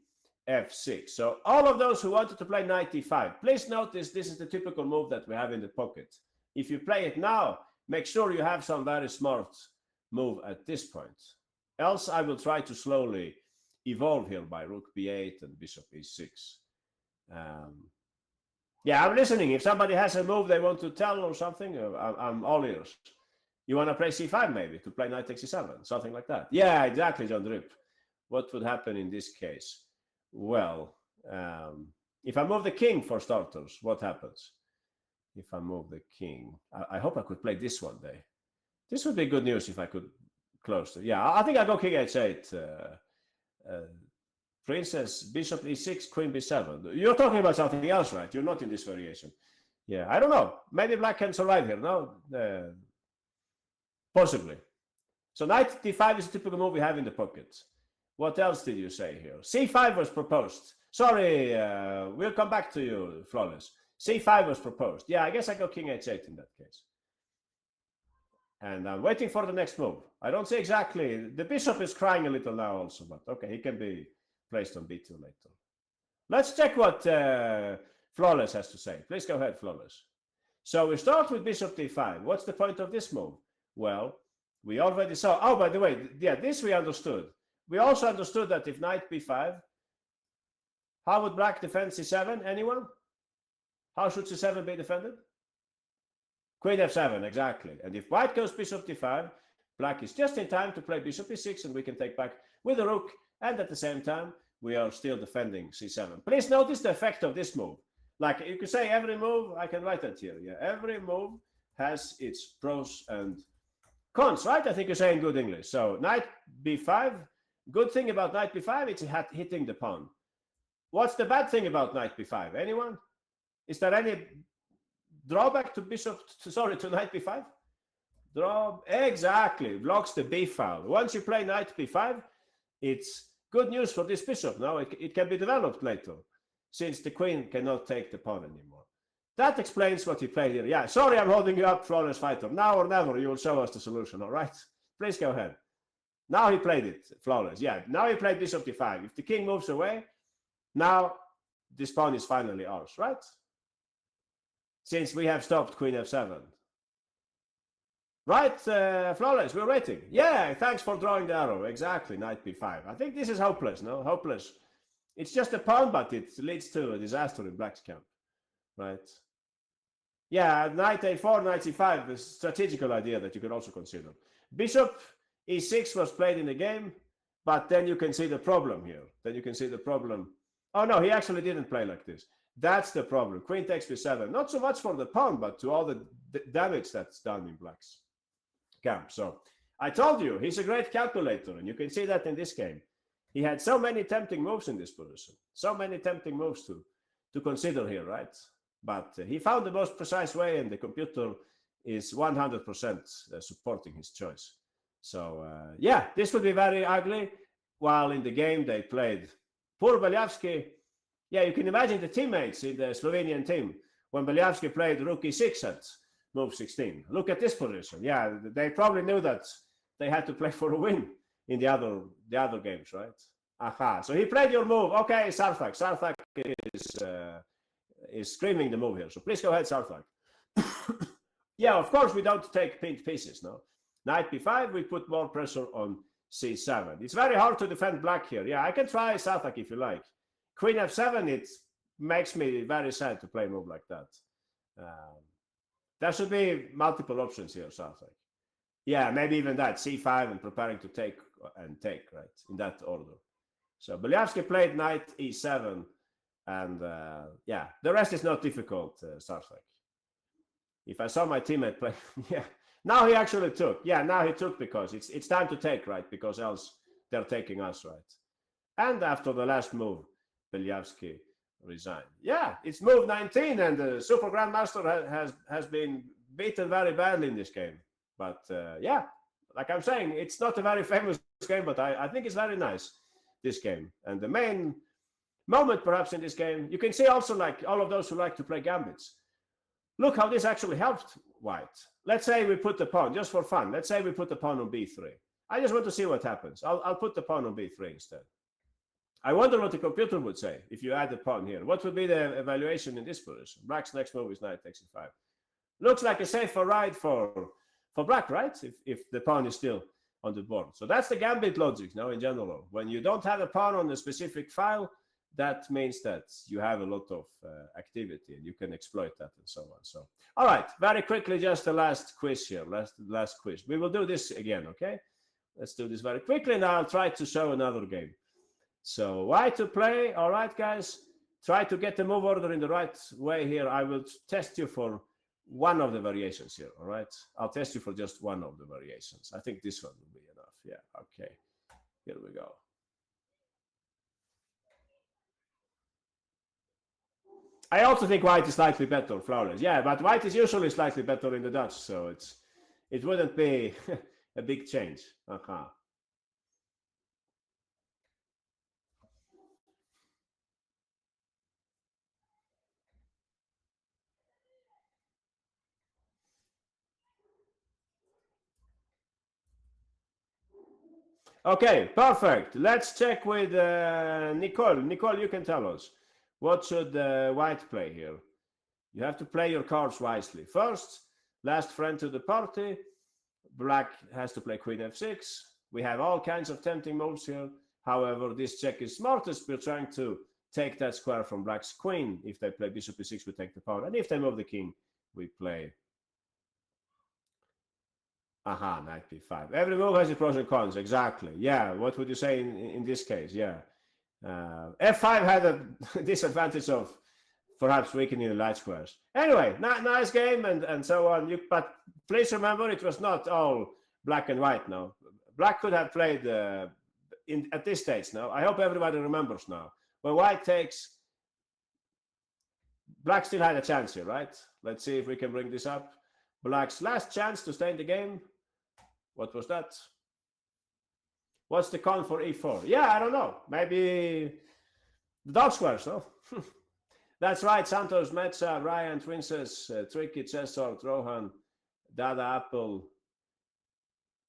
f6. So all of those who wanted to play knight e5, please notice this is the typical move that we have in the pocket. If you play it now, make sure you have some very smart move at this point. Else I will try to slowly evolve here by rook b8 and bishop e6. Yeah, I'm listening. If somebody has a move they want to tell or something, I'm all ears. You want to play c5 maybe, to play knight takes e7, something like that. Yeah, exactly, John Drip. What would happen in this case? Well, if I move the king for starters, what happens? If I move the king, I hope I could play this one day. This would be good news if I could close it. Yeah, I think I go king h8. Princess, bishop e6, queen b7. You're talking about something else, right? You're not in this variation. Yeah, I don't know. Maybe black can survive here, no? Possibly. So knight d5 is a typical move we have in the pocket. What else did you say here? c5 was proposed. Sorry, we'll come back to you, Flawless. c5 was proposed. Yeah, I guess I go king h8 in that case. And I'm waiting for the next move. I don't see exactly. The bishop is crying a little now also, but okay, he can be placed on b2 later. Let's check what Flawless has to say. Please go ahead, Flawless. So we start with bishop d5. What's the point of this move? Well, we already saw. Oh, by the way, yeah, this we understood. We also understood that if knight b5, how would black defend c7? Anyone? How should c7 be defended? Queen f7, exactly. And if white goes bishop d5, black is just in time to play bishop e6, and we can take back with the rook. And at the same time, we are still defending c7. Please notice the effect of this move. Like you could say every move, I can write that here. Yeah, every move has its pros and cons, right? I think you're saying good English. So knight b5, good thing about knight b5, it's hitting the pawn. What's the bad thing about knight b5? Anyone? Is there any drawback to to knight b5? Exactly, blocks the b file. Once you play knight b5, it's good news for this bishop. Now it can be developed later, since the queen cannot take the pawn anymore. That explains what he played here. Yeah, sorry I'm holding you up, flawless fighter. Now or never, you will show us the solution, all right? Please go ahead. Now he played it, flawless. Yeah, now he played bishop d5. If the king moves away, now this pawn is finally ours, right? Since we have stopped queen f7. Right, flawless, we're waiting. Yeah, thanks for drawing the arrow. Exactly, knight b5. I think this is hopeless, no? Hopeless. It's just a pawn, but it leads to a disaster in black's camp, right? Yeah, knight a4, knight c5 is a strategical idea that you could also consider. Bishop e6 was played in the game, but then you can see the problem here. Then you can see the problem. Oh no, he actually didn't play like this. That's the problem. Queen takes b7. Not so much for the pawn, but to all the damage that's done in black's camp. So I told you, he's a great calculator, and you can see that in this game. He had so many tempting moves in this position. So many tempting moves to consider here, right? But he found the most precise way, and the computer is 100% supporting his choice. So yeah, this would be very ugly. While in the game they played poor Beliavsky. Yeah, you can imagine the teammates in the Slovenian team when Beliavsky played rook e6 at move 16. Look at this position. Yeah, they probably knew that they had to play for a win in the other games, right? Aha. So he played your move. Okay, Sarthak. Sarthak is screaming the move here. So please go ahead, Sarthak. Yeah, of course we don't take pinned pieces. No, knight b5. We put more pressure on c7. It's very hard to defend black here. Yeah, I can try Sarthak if you like. Queen f7. It makes me very sad to play a move like that. There should be multiple options here, Sarthak. Yeah, maybe even that, c5 and preparing to take, right, in that order. So Beliavsky played knight e7, and yeah, the rest is not difficult, Sarthak. If I saw my teammate play, yeah, now he actually took. Yeah, now he took because it's time to take, right, because else they're taking us, right? And after the last move, Beliavsky resigned. Yeah, it's move 19, and the Super Grandmaster has been beaten very badly in this game. But yeah, like I'm saying, it's not a very famous game, but I think it's very nice, this game. And the main moment perhaps in this game, you can see also, like all of those who like to play gambits, look how this actually helped white. Let's say we put the pawn, just for fun, let's say we put the pawn on b3. I just want to see what happens. I'll put the pawn on b3 instead. I wonder what the computer would say if you add the pawn here. What would be the evaluation in this position? Black's next move is knight takes e5. Looks like a safer ride for black, right? If the pawn is still on the board. So that's the gambit logic now in general. When you don't have a pawn on a specific file, that means that you have a lot of activity and you can exploit that and so on. So, all right, very quickly, just the last quiz here, last quiz. We will do this again, okay? Let's do this very quickly, and I'll try to show another game. So why to play? All right, guys, try to get the move order in the right way here. I will test you for one of the variations here, all right? I'll test you for just one of the variations. I think this one will be enough. Yeah, okay. Here we go. I also think white is slightly better, flawless. Yeah, but white is usually slightly better in the Dutch, so it wouldn't be a big change. Okay, perfect. Let's check with Nicole. Nicole, you can tell us. What should white play here? You have to play your cards wisely. First, last friend to the party. Black has to play queen f6. We have all kinds of tempting moves here. However, this check is smartest. We're trying to take that square from black's queen. If they play bishop e6, we take the pawn. And if they move the king, we play knight b5. Every move has its pros and cons. Exactly. Yeah. What would you say in this case? Yeah. f5 had a disadvantage of perhaps weakening the light squares. Anyway, nice game and so on. But please remember, it was not all black and white now. Black could have played at this stage now. I hope everybody remembers now. When white takes, black still had a chance here, right? Let's see if we can bring this up. Black's last chance to stay in the game. What was that? What's the con for e4? Yeah, I don't know. Maybe the dog squares, no? That's right. Santos, Metza, Ryan, Princess, Tricky, Cesar, Johan, Dada Apple,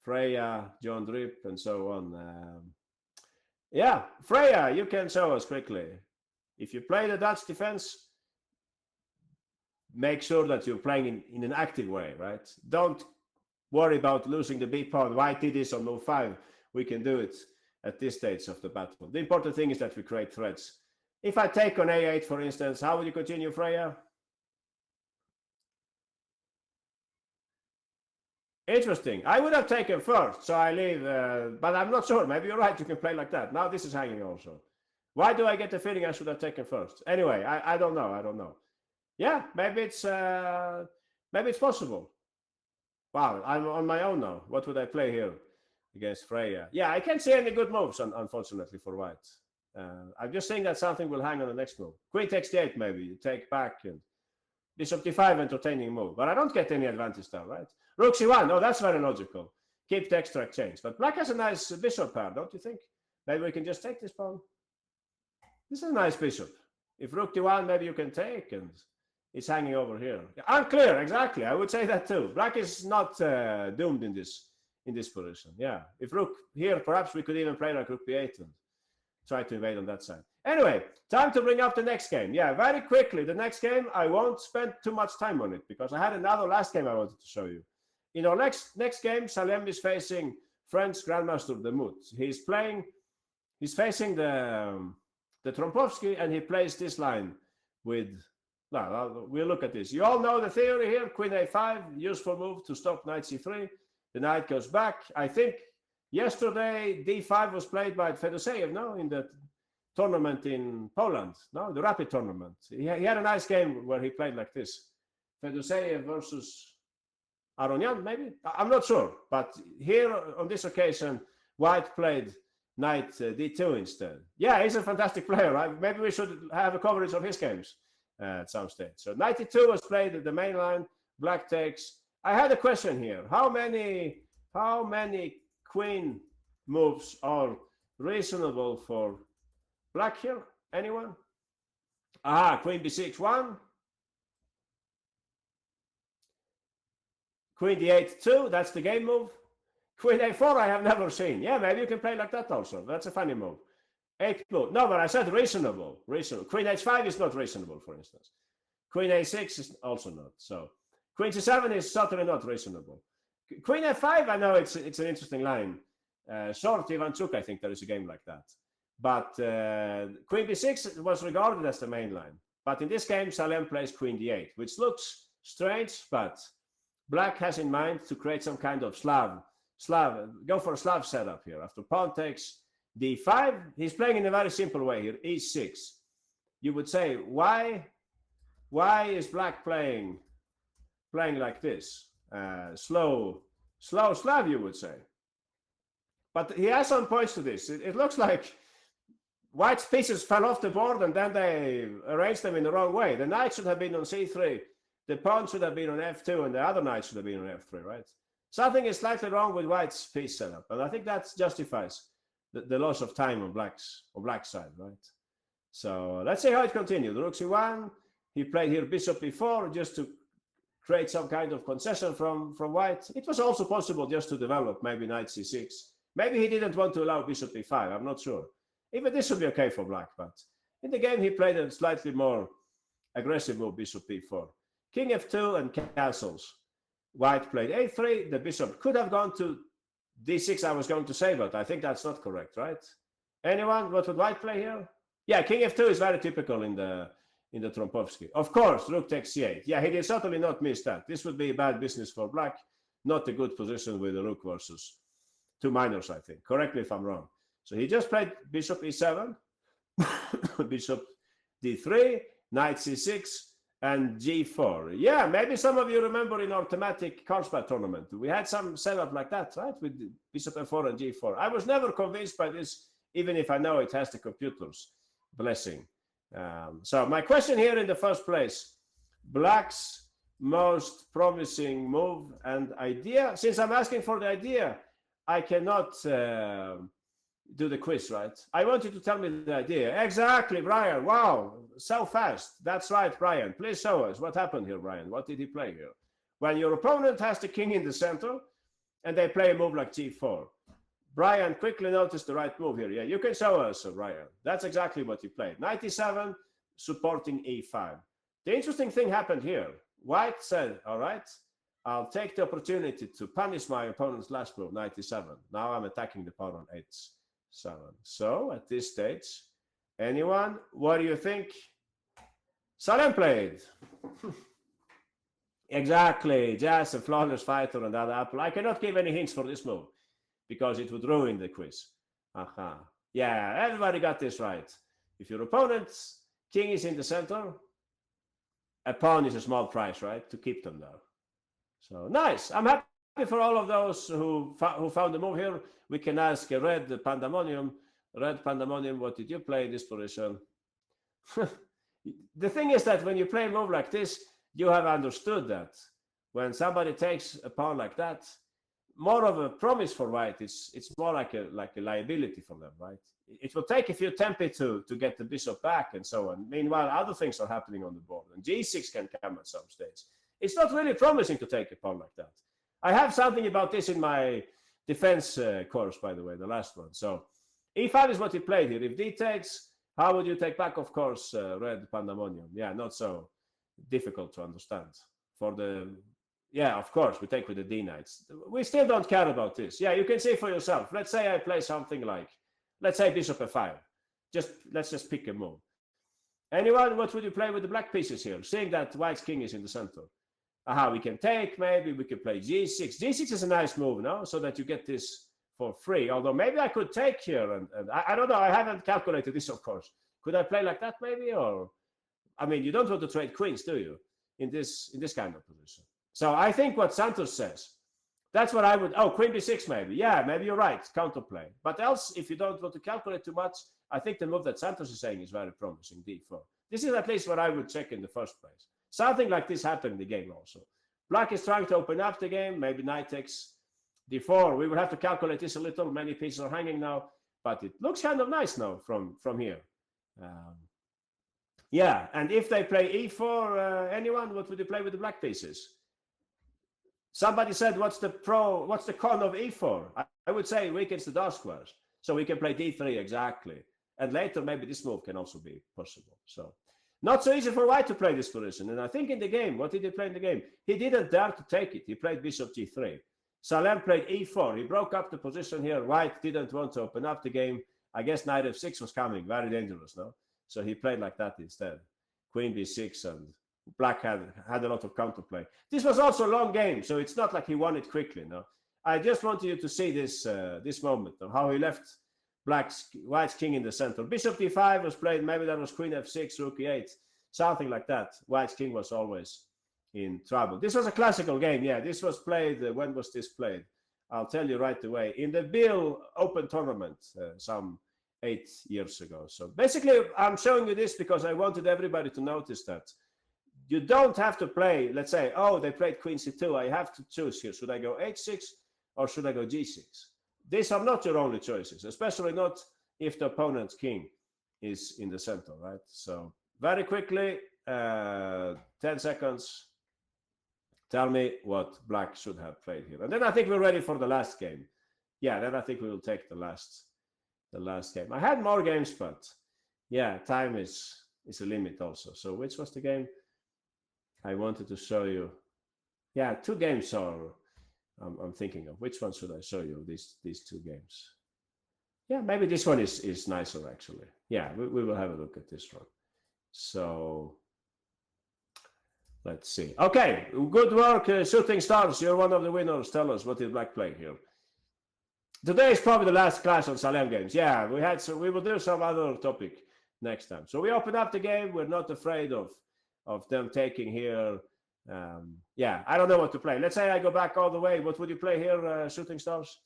Freya, John Drip, and so on. Yeah, Freya, you can show us quickly. If you play the Dutch defense, make sure that you're playing in an active way, right? Don't worry about losing the b pawn. White did this on move 5. We can do it at this stage of the battle. The important thing is that we create threats. If I take on a8, for instance, how would you continue, Freya? Interesting. I would have taken first, so I leave, but I'm not sure. Maybe you're right, you can play like that. Now this is hanging also. Why do I get the feeling I should have taken first? Anyway, I don't know. Yeah, maybe it's possible. Wow, I'm on my own now. What would I play here against Freya? Yeah, I can't see any good moves, unfortunately, for white. I'm just saying that something will hang on the next move. Queen takes d8, maybe. You take back and bishop d5, entertaining move. But I don't get any advantage there, right? Rook c1, oh, that's very logical. Keep the extra exchange. But black has a nice bishop pair, don't you think? Maybe we can just take this pawn. This is a nice bishop. If rook d1, maybe you can take, and it's hanging over here. Unclear, exactly. I would say that too. Black is not doomed in this position. Yeah. If rook here, perhaps we could even play like rook b8 and try to invade on that side. Anyway, time to bring up the next game. Yeah, very quickly. The next game, I won't spend too much time on it because I had another last game I wanted to show you. In our next game, Salem is facing French Grandmaster Demut. He's facing the Trompovsky, and he plays this line with, we'll look at this. You all know the theory here. Queen a5, useful move to stop knight c3. The knight goes back. I think yesterday d5 was played by Fedoseev, no? In the tournament in Poland, no? The rapid tournament. He had a nice game where he played like this. Fedoseev versus Aronian, maybe? I'm not sure. But here on this occasion, white played knight d2 instead. Yeah, he's a fantastic player. Right? Maybe we should have a coverage of his games at some stage. So knight d2 was played at the main line. Black takes. I had a question here. How many queen moves are reasonable for black here? Anyone? Queen b6, 1. Queen d8, 2. That's the game move. Queen a4, I have never seen. Yeah, maybe you can play like that also. That's a funny move. 8 blue. No, but I said reasonable. Queen h5 is not reasonable, for instance. Queen a6 is also not. So Queen c7 is certainly not reasonable. Queen f5, I know it's an interesting line. Short Ivanchuk, I think there is a game like that. But Queen b6 was regarded as the main line. But in this game, Salem plays Queen d8, which looks strange, but black has in mind to create some kind of go for a Slav setup here. After pawn takes d5, he's playing in a very simple way here, e6. You would say, why is black playing like this? Slow Slav, you would say. But he has some points to this. It looks like white's pieces fell off the board and then they arranged them in the wrong way. The knight should have been on c3, the pawn should have been on f2, and the other knight should have been on f3, right? Something is slightly wrong with white's piece setup, and I think that justifies the loss of time on black's side, right? So let's see how it continued. Rook c1, he played here bishop e4 just to create some kind of concession from white. It was also possible just to develop maybe knight c6. Maybe he didn't want to allow bishop e5, I'm not sure. Even this would be okay for black, but in the game he played a slightly more aggressive move, bishop e4. King f2 and castles. White played a3. The bishop could have gone to d6, I was going to say, but I think that's not correct, right? Anyone? What would white play here? Yeah, king f2 is very typical in the Trompowsky. Of course, rook takes c8. Yeah, he did certainly not miss that. This would be bad business for black. Not a good position with the rook versus two minors, I think. Correct me if I'm wrong. So he just played bishop e7, bishop d3, knight c6, and g4. Yeah, maybe some of you remember in our thematic Carlsbad tournament, we had some setup like that, right? With bishop f4 and g4. I was never convinced by this, even if I know it has the computer's blessing. So my question here in the first place, black's most promising move and idea. Since I'm asking for the idea, I cannot do the quiz, right? I want you to tell me the idea. Exactly, Brian. Wow, so fast. That's right, Brian. Please show us what happened here, Brian. What did he play here? When your opponent has the king in the center and they play a move like g4. Brian quickly noticed the right move here. Yeah, you can show us, Brian. That's exactly what he played. 97, supporting e5. The interesting thing happened here. White said, all right, I'll take the opportunity to punish my opponent's last move, 97. Now I'm attacking the pawn on h7. So at this stage, anyone, what do you think Salem played? Exactly, just a flawless fighter and that apple. I cannot give any hints for this move because it would ruin the quiz. Yeah, everybody got this right. If your opponent's king is in the center, a pawn is a small price, right, to keep them there. So nice. I'm happy for all of those who found the move here. We can ask Red Pandemonium. Red Pandemonium, what did you play in this position? The thing is that when you play a move like this, you have understood that when somebody takes a pawn like that, more of a promise for white. It's more like a liability for them, right? It will take a few tempi to get the bishop back and so on. Meanwhile, other things are happening on the board, and g6 can come at some stage. It's not really promising to take a pawn like that. I have something about this in my defense course, by the way, the last one. So e5 is what he played here. If d takes, how would you take back? Of course, Red Pandemonium. Yeah, not so difficult to understand. For the, yeah, of course, we take with the d knights. We still don't care about this. Yeah, you can see for yourself. Let's say I play something like, let's say bishop f5. Let's just pick a move. Anyone, what would you play with the black pieces here? Seeing that white's king is in the center. We can take, maybe we could play g6. g6 is a nice move, no? So that you get this for free. Although maybe I could take here, and I don't know, I haven't calculated this, of course. Could I play like that maybe? Or, I mean, you don't want to trade queens, do you? In this kind of position. So I think what Santos says, that's what I would, queen b6 maybe. Yeah, maybe you're right, counterplay. But else, if you don't want to calculate too much, I think the move that Santos is saying is very promising, d4. This is at least what I would check in the first place. Something like this happened in the game also. Black is trying to open up the game, maybe knight takes d4. We will have to calculate this a little. Many pieces are hanging now, but it looks kind of nice now from here. Yeah, and if they play e4, anyone, what would you play with the black pieces? Somebody said, what's the con of e4? I would say weakens the dark squares. So we can play d3 exactly. And later, maybe this move can also be possible. So not so easy for white to play this position. And I think in the game, what did he play in the game? He didn't dare to take it. He played bishop g3. Salem played e4. He broke up the position here. White didn't want to open up the game. I guess knight f6 was coming. Very dangerous, no? So he played like that instead. Queen b6, and black had a lot of counterplay. This was also a long game, so it's not like he won it quickly, no? I just wanted you to see this moment of how he left white's king in the center. Bishop d5 was played. Maybe that was queen f6, rook e8, something like that. White's king was always in trouble. This was a classical game. Yeah, this was played. When was this played? I'll tell you right away. In the Bill Open tournament, some 8 years ago. So basically, I'm showing you this because I wanted everybody to notice that you don't have to play, let's say, they played queen c2. I have to choose here. Should I go h6 or should I go g6? These are not your only choices, especially not if the opponent's king is in the center, right? So very quickly, 10 seconds. Tell me what black should have played here. And then I think we're ready for the last game. Yeah, then I think we will take the last game. I had more games, but yeah, time is a limit also. So which was the game? I wanted to show you. Yeah, two games are I'm thinking of. Which one should I show you? These two games. Yeah, maybe this one is nicer actually. Yeah, we will have a look at this one. So let's see. Okay, good work, Shooting Stars. You're one of the winners. Tell us, what did Black play here? Today is probably the last class on Salem games. Yeah, we will do some other topic next time. So we open up the game. We're not afraid of them taking here. Yeah, I don't know what to play. Let's say I go back all the way. What would you play here, Shooting Stars?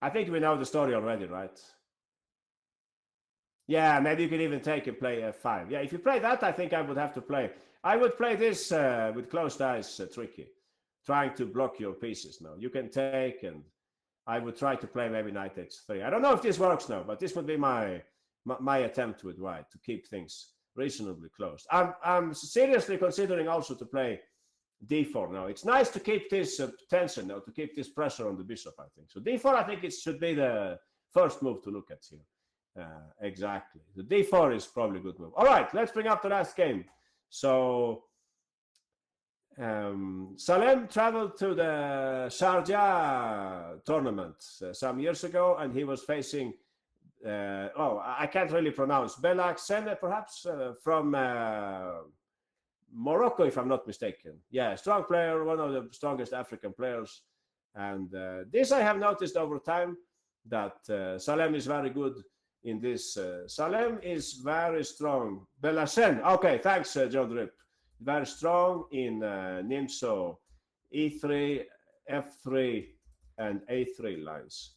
I think we know the story already, right? Yeah, maybe you could even take and play f5. Yeah, if you play that, I think I would have to play. I would play this with closed eyes, tricky, trying to block your pieces. Now you can take, and I would try to play maybe knight h3. I don't know if this works now, but this would be my attempt with white to keep things reasonably close. I'm seriously considering also to play d4 now. It's nice to keep this tension now, to keep this pressure on the bishop, I think. So d4, I think it should be the first move to look at here. Exactly. The d4 is probably a good move. All right, let's bring up the last game. So Salem traveled to the Sharjah tournament some years ago, and he was facing I can't really pronounce, Belak Sene, perhaps, from Morocco, if I'm not mistaken. Yeah, strong player, one of the strongest African players. And this I have noticed over time, that Salem is very good in this. Salem is very strong. Belasen, okay, thanks, John Drip. Very strong in Nimso, E3, F3, and A3 lines.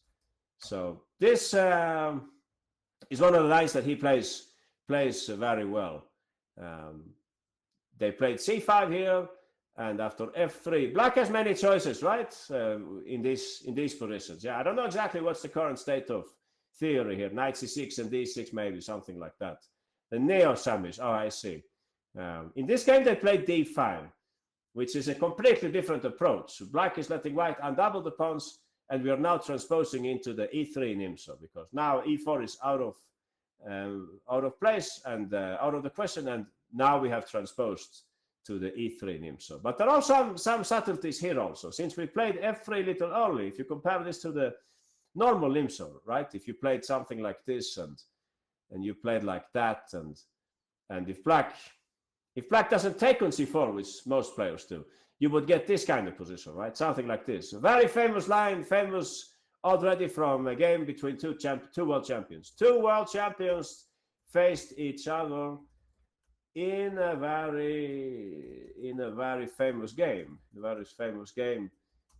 So this is one of the lines that he plays very well. They played C5 here, and after F3, Black has many choices, right? In these positions. Yeah, I don't know exactly what's the current state of theory here. Knight C6 and D6, maybe something like that. The Neo Samish. Oh, I see. In this game, they played D5, which is a completely different approach. Black is letting white undouble the pawns, and we are now transposing into the E3 Nimso, because now E4 is out of place and out of the question, and now we have transposed to the E3 Nimso. But there are some subtleties here also. Since we played F3 a little early, if you compare this to the normal Nimso, right? If you played something like this and you played like that, and if black doesn't take on C4, which most players do, you would get this kind of position, right? Something like this. A very famous line, famous already from a game between two world champions. Two world champions faced each other in a very famous game. A very famous game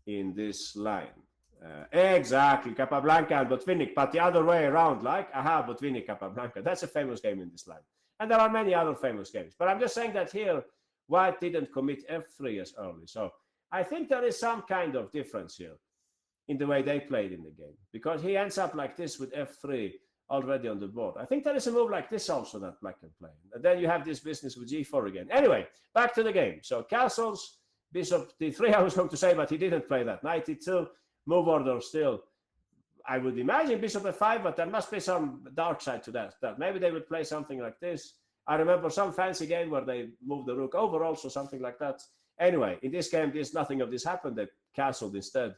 in this line. Exactly, Capablanca and Botvinnik, but the other way around, like, Botvinnik, Capablanca. That's a famous game in this line. And there are many other famous games. But I'm just saying that here, white didn't commit F3 as early. So I think there is some kind of difference here in the way they played in the game, because he ends up like this with F3 already on the board. I think there is a move like this also that black can play. And then you have this business with G4 again. Anyway, back to the game. So castles, bishop D3, I was going to say, but he didn't play that. Knight E2, move order still. I would imagine bishop F5, but there must be some dark side to that. Maybe they would play something like this. I remember some fancy game where they moved the rook over also, something like that. Anyway, in this game, nothing of this happened. They castled instead.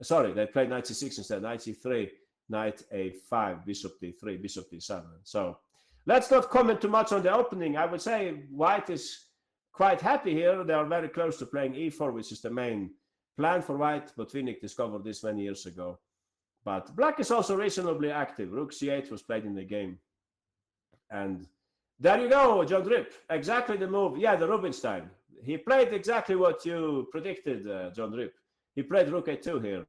Sorry, they played knight c6 instead. Knight c3, knight a5, bishop d3, bishop d7. So let's not comment too much on the opening. I would say white is quite happy here. They are very close to playing e4, which is the main plan for white. But Botvinnik discovered this many years ago. But black is also reasonably active. Rook c8 was played in the game. And there you go, John Drip. Exactly the move. Yeah, the Rubinstein. He played exactly what you predicted, John Drip. He played rook a2 here,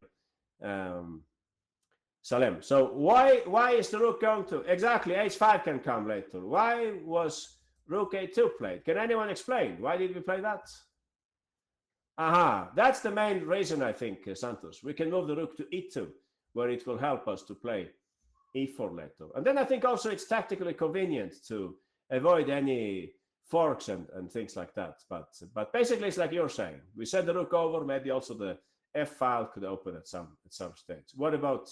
Salem. So why is the rook going to? Exactly, h5 can come later. Why was rook a2 played? Can anyone explain? Why did we play that? That's the main reason, I think, Santos. We can move the rook to e2, where it will help us to play e4 later. And then I think also it's tactically convenient to avoid any forks and things like that. But basically it's like you're saying. We send the rook over, maybe also the f file could open at some stage. What about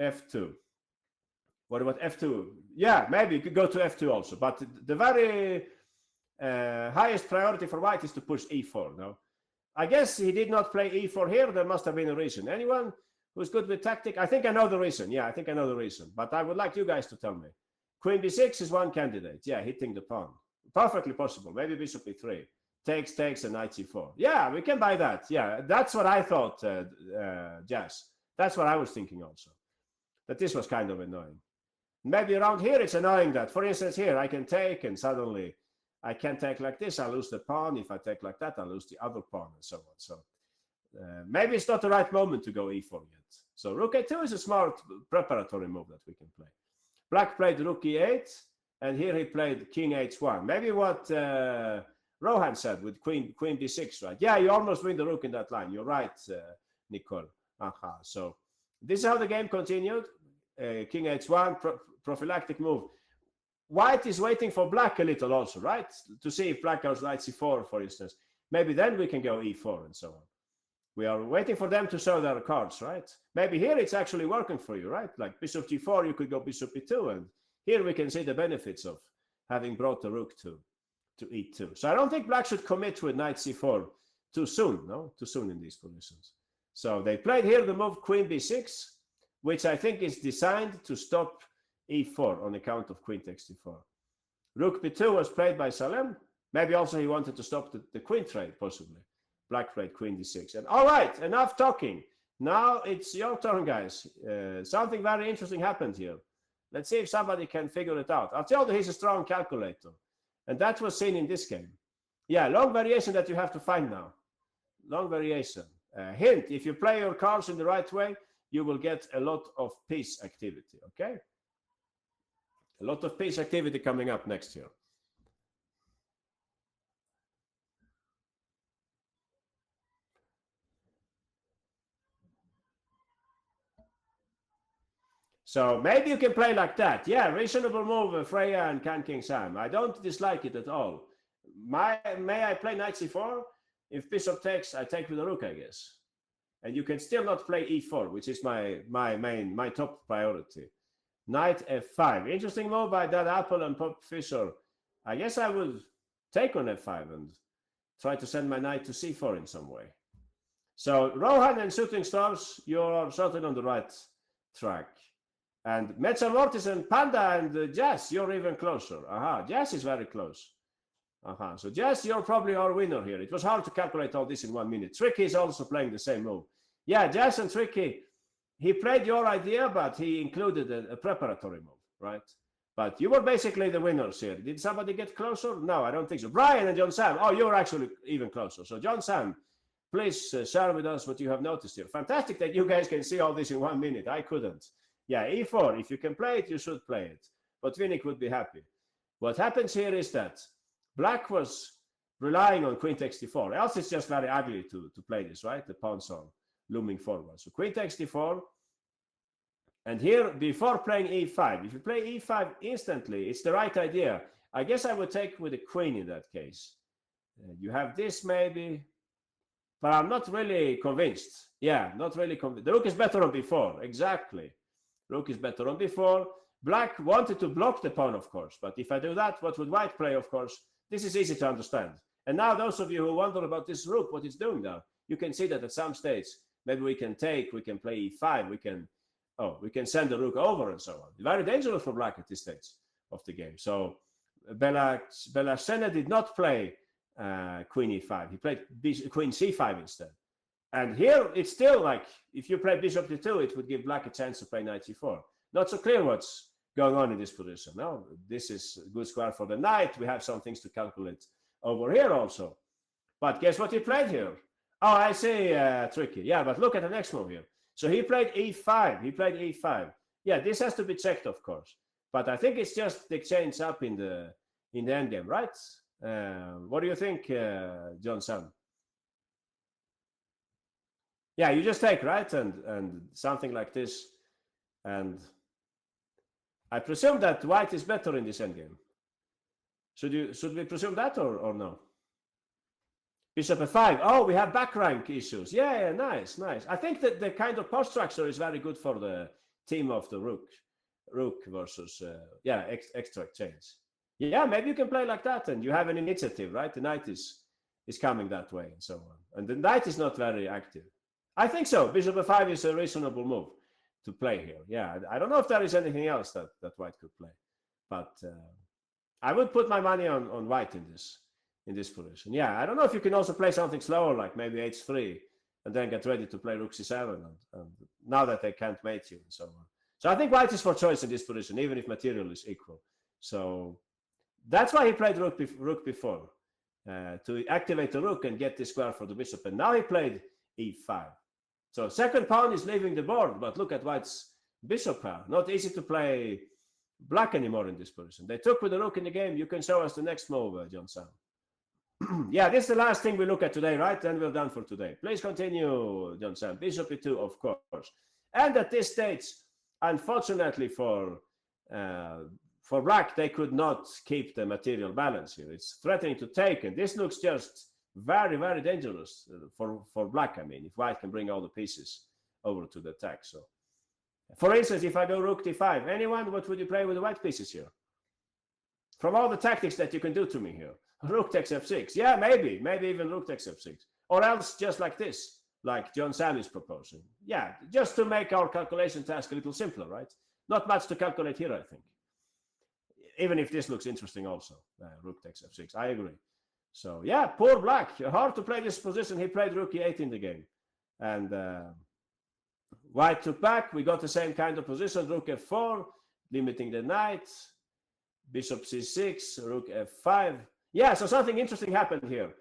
f2? What about f2? Yeah, maybe you could go to f2 also. But the very highest priority for white is to push e4. No, I guess he did not play e4 here. There must have been a reason. Anyone who's good with tactic? I think I know the reason. Yeah, I think I know the reason. But I would like you guys to tell me. Queen b6 is one candidate. Yeah, hitting the pawn. Perfectly possible. Maybe bishop e3. Takes, and knight c4. Yeah, we can buy that. Yeah, that's what I thought, Jazz. That's what I was thinking also. That this was kind of annoying. Maybe around here it's annoying that, for instance, here I can take and suddenly I can take like this, I lose the pawn. If I take like that, I lose the other pawn and so on. So maybe it's not the right moment to go e4 yet. So rook a2 is a smart preparatory move that we can play. Black played rook e8, and here he played king h1. Maybe what Johan said with queen b6, right? Yeah, you almost win the rook in that line. You're right, Nicole. Aha. So this is how the game continued. King h1, prophylactic move. White is waiting for black a little also, right? To see if black goes knight c4, for instance. Maybe then we can go e4 and so on. We are waiting for them to show their cards, right? Maybe here it's actually working for you, right? Like bishop g4, you could go bishop e2, and here we can see the benefits of having brought the rook to e2. So I don't think black should commit with knight c4 too soon, no? Too soon in these positions. So they played here the move queen b6, which I think is designed to stop e4 on account of queen takes d4. Rook b2 was played by Salem. Maybe also he wanted to stop the queen trade, possibly. Black played queen d6. And all right, enough talking. Now it's your turn, guys. Something very interesting happened here. Let's see if somebody can figure it out. I'll tell you he's a strong calculator. And that was seen in this game. Yeah, long variation that you have to find now. Long variation. Hint, if you play your cards in the right way, you will get a lot of piece activity, okay? A lot of piece activity coming up next year. So maybe you can play like that. Yeah, reasonable move, Freya and Can King Sam. I don't dislike it at all. May I play knight c4? If bishop takes, I take with the rook, I guess. And you can still not play e4, which is my top priority. Knight f5. Interesting move by Dad Apple and Pop Fisher. I guess I would take on f5 and try to send my knight to c4 in some way. So Johan and Shooting Stars, you're certainly on the right track. And Metza Mortis and Panda and Jazz, you're even closer. Aha, Jazz is very close. Aha, so Jazz, you're probably our winner here. It was hard to calculate all this in 1 minute. Tricky is also playing the same move. Yeah, Jazz and Tricky, he played your idea, but he included a preparatory move, right? But you were basically the winners here. Did somebody get closer? No, I don't think so. Brian and John Sam, oh, you're actually even closer. So John Sam, please share with us what you have noticed here. Fantastic that you guys can see all this in 1 minute. I couldn't. Yeah, e4, if you can play it, you should play it. But Vinnik would be happy. What happens here is that black was relying on queen takes d4. Else it's just very ugly to play this, right? The pawns are looming forward. So queen takes d4. And here, before playing e5, if you play e5 instantly, it's the right idea. I guess I would take with the queen in that case. You have this maybe, but I'm not really convinced. Yeah, not really convinced. The rook is better on b4, exactly. Rook is better on b4. Black wanted to block the pawn, of course, but if I do that, what would white play, of course? This is easy to understand. And now those of you who wonder about this rook, what it's doing now, you can see that at some stage, maybe we can take, we can play e5, we can send the rook over and so on. Very dangerous for black at this stage of the game. So Belasena did not play queen e5. He played queen c5 instead. And here it's still like, if you play bishop d2, it would give black a chance to play knight c4. Not so clear what's going on in this position. No, this is a good square for the knight. We have some things to calculate over here also. But guess what he played here? Oh, I see, Tricky. Yeah, but look at the next move here. So he played e5. He played e5. Yeah, this has to be checked, of course. But I think it's just the exchange up in the endgame, right? What do you think, John Sam? Yeah, you just take, right? And something like this. And I presume that white is better in this endgame. Should we presume that or no? Bishop f5. Oh, we have back rank issues. Yeah, nice. I think that the kind of post structure is very good for the team of the rook versus extra exchange. Yeah, maybe you can play like that, and you have an initiative, right? The knight is coming that way, and so on. And the knight is not very active. I think so. Bishop f5 is a reasonable move to play here. Yeah, I don't know if there is anything else that white could play, but I would put my money on white in this position. Yeah, I don't know if you can also play something slower, like maybe h3, and then get ready to play rook c7, and now that they can't mate you and so on. So I think white is for choice in this position, even if material is equal. So that's why he played rook before, to activate the rook and get the square for the bishop. And now he played e5. So second pawn is leaving the board, but look at white's bishop pair. Not easy to play black anymore in this position. They took with the rook in the game. You can show us the next move, John Sam. Yeah, this is the last thing we look at today, right? And we're done for today. Please continue, John Sam. Bishop e2, of course. And at this stage, unfortunately for black, they could not keep the material balance here. It's threatening to take, and this looks just very, very dangerous for black. I mean, if white can bring all the pieces over to the attack. So, for instance, if I go rook d5, anyone, what would you play with the white pieces here? From all the tactics that you can do to me here, rook takes f6. Yeah, maybe even rook takes f6, or else just like this, like John Sam is proposing. Yeah, just to make our calculation task a little simpler, right? Not much to calculate here, I think. Even if this looks interesting also, rook takes f6. I agree. So yeah, poor black. Hard to play this position. He played rook e8 in the game, and white took back. We got the same kind of position. Rook f4, limiting the knight. Bishop c6, rook f5. Yeah, so something interesting happened here.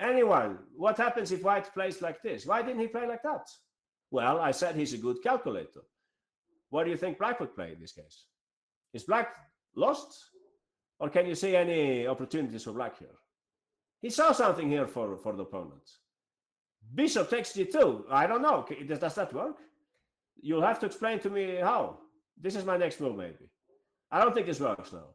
Anyone, what happens if white plays like this? Why didn't he play like that? Well, I said he's a good calculator. What do you think black would play in this case? Is black lost? Or can you see any opportunities for black here? He saw something here for the opponent. Bishop takes g2. I don't know. Does that work? You'll have to explain to me how. This is my next move, maybe. I don't think this works now.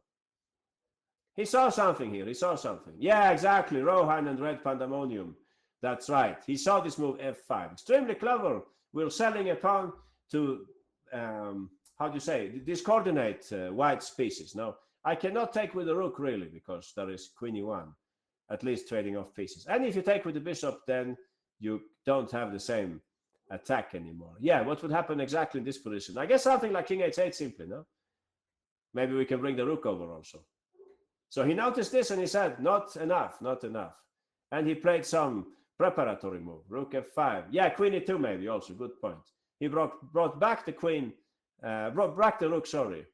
He saw something here. He saw something. Yeah, exactly. Johan and red pandemonium. That's right. He saw this move f5. Extremely clever. We're selling a pawn to, how do you say, discoordinate white's pieces. Now, I cannot take with the rook, really, because there is queen e1, at least trading off pieces. And if you take with the bishop, then you don't have the same attack anymore. Yeah, what would happen exactly in this position? I guess something like king h8 simply, no? Maybe we can bring the rook over also. So he noticed this and he said, not enough, not enough. And he played some preparatory move, rook f5. Yeah, queen e2 maybe also, good point. He brought back the queen, brought back the rook, sorry,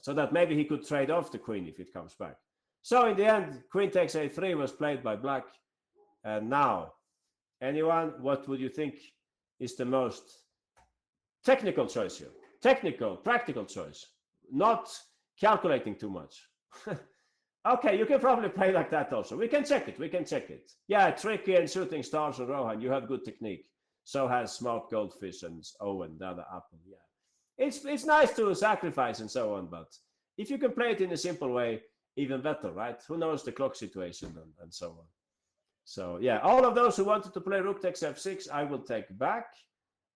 so that maybe he could trade off the queen if it comes back. So in the end, queen takes a3 was played by black. And now, anyone, what would you think is the most technical choice here? Technical, practical choice, not calculating too much. Okay, you can probably play like that also. We can check it. We can check it. Yeah, tricky and shooting stars and Johan. You have good technique. So has smart goldfish and Owen, the other apple. Yeah, it's nice to sacrifice and so on, but if you can play it in a simple way, even better, right? Who knows the clock situation and so on. So yeah, all of those who wanted to play rook takes f6, I will take back.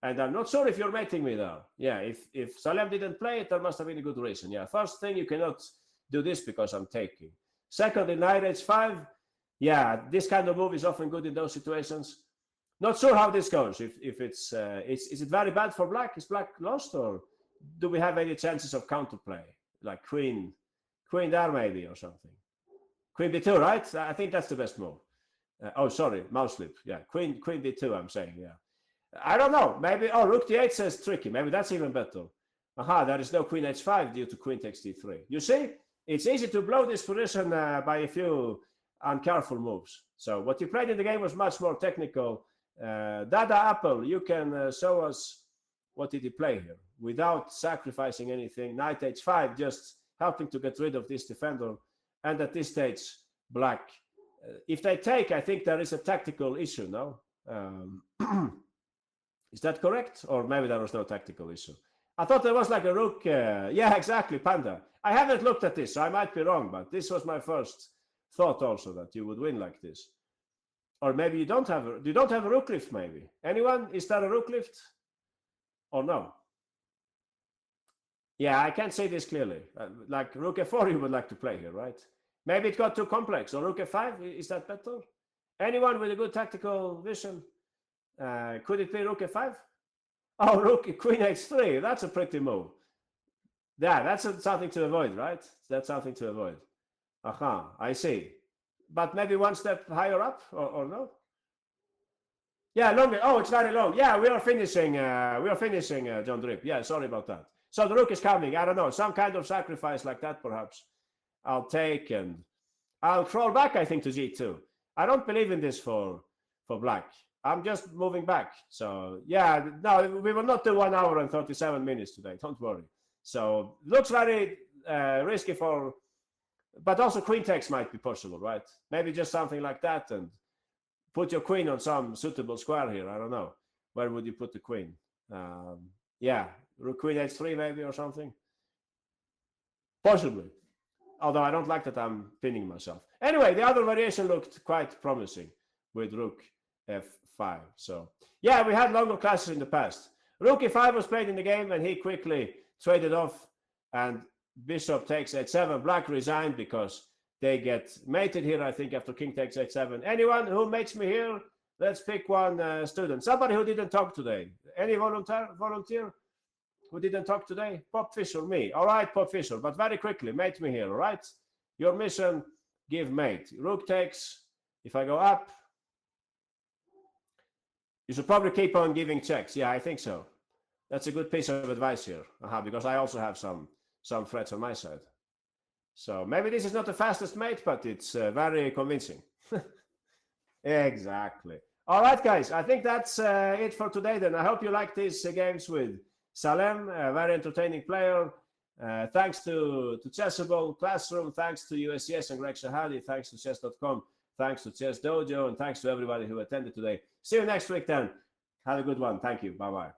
And I'm not sure if you're mating me there. Yeah, if Salem didn't play it, there must have been a good reason. Yeah, first thing, you cannot do this because I'm taking. Secondly, knight h5. Yeah, this kind of move is often good in those situations. Not sure how this goes. If it's is it very bad for black? Is black lost, or do we have any chances of counterplay, like queen there maybe or something? Queen b2, right? I think that's the best move. Oh, sorry, mouse slip. Yeah, queen b2. I'm saying, yeah. I don't know. Maybe rook d8 says tricky. Maybe that's even better. Aha, there is no queen h5 due to queen takes d3. You see, it's easy to blow this position by a few uncareful moves. So what you played in the game was much more technical. Dada Apple, you can show us what did he play here without sacrificing anything. Knight h5, just helping to get rid of this defender. And at this stage, black. If they take, I think there is a tactical issue, no? Is that correct? Or maybe there was no tactical issue. I thought there was like a rook. Yeah, exactly, Panda. I haven't looked at this, so I might be wrong, but this was my first thought also, that you would win like this. Or maybe you don't have a rook lift, maybe. Anyone? Is there a rook lift? Or no? Yeah, I can't say this clearly. Like rook f4 you would like to play here, right? Maybe it got too complex. Or rook f5, is that better? Anyone with a good tactical vision? Could it be rook f5? Oh, rook, queen h3. That's a pretty move. Yeah, that's something to avoid, right? That's something to avoid. Aha, I see. But maybe one step higher up, or no? Yeah, longer. Oh, it's very long. Yeah, we are finishing. John Drip. Yeah, sorry about that. So the rook is coming. I don't know, some kind of sacrifice like that, perhaps. I'll take and I'll crawl back. I think to g2. I don't believe in this for black. I'm just moving back. So yeah, no, we will not do 1 hour and 37 minutes today. Don't worry. So looks very risky for, but also queen takes might be possible, right? Maybe just something like that and put your queen on some suitable square here. I don't know. Where would you put the queen? Yeah, queen h3 maybe or something. Possibly. Although I don't like that I'm pinning myself. Anyway, the other variation looked quite promising with rook f5. So yeah, we had longer classes in the past. Rook e5 was played in the game and he quickly traded off and bishop takes h7. Black resigned because they get mated here, I think, after king takes h7. Anyone who mates me here? Let's pick one student. Somebody who didn't talk today. Any volunteer who didn't talk today? Pop Fisher, me. All right, Pop Fisher, but very quickly, mate me here, all right? Your mission, give mate. Rook takes. If I go up, you should probably keep on giving checks. Yeah, I think so. That's a good piece of advice here, because I also have some threats on my side. So maybe this is not the fastest mate, but it's very convincing. Exactly. All right, guys. I think that's it for today then. I hope you like these games with Salem, a very entertaining player. Thanks to Chessable Classroom. Thanks to USCS and Greg Shahadi. Thanks to chess.com. Thanks to Chess Dojo. And thanks to everybody who attended today. See you next week then. Have a good one. Thank you. Bye-bye.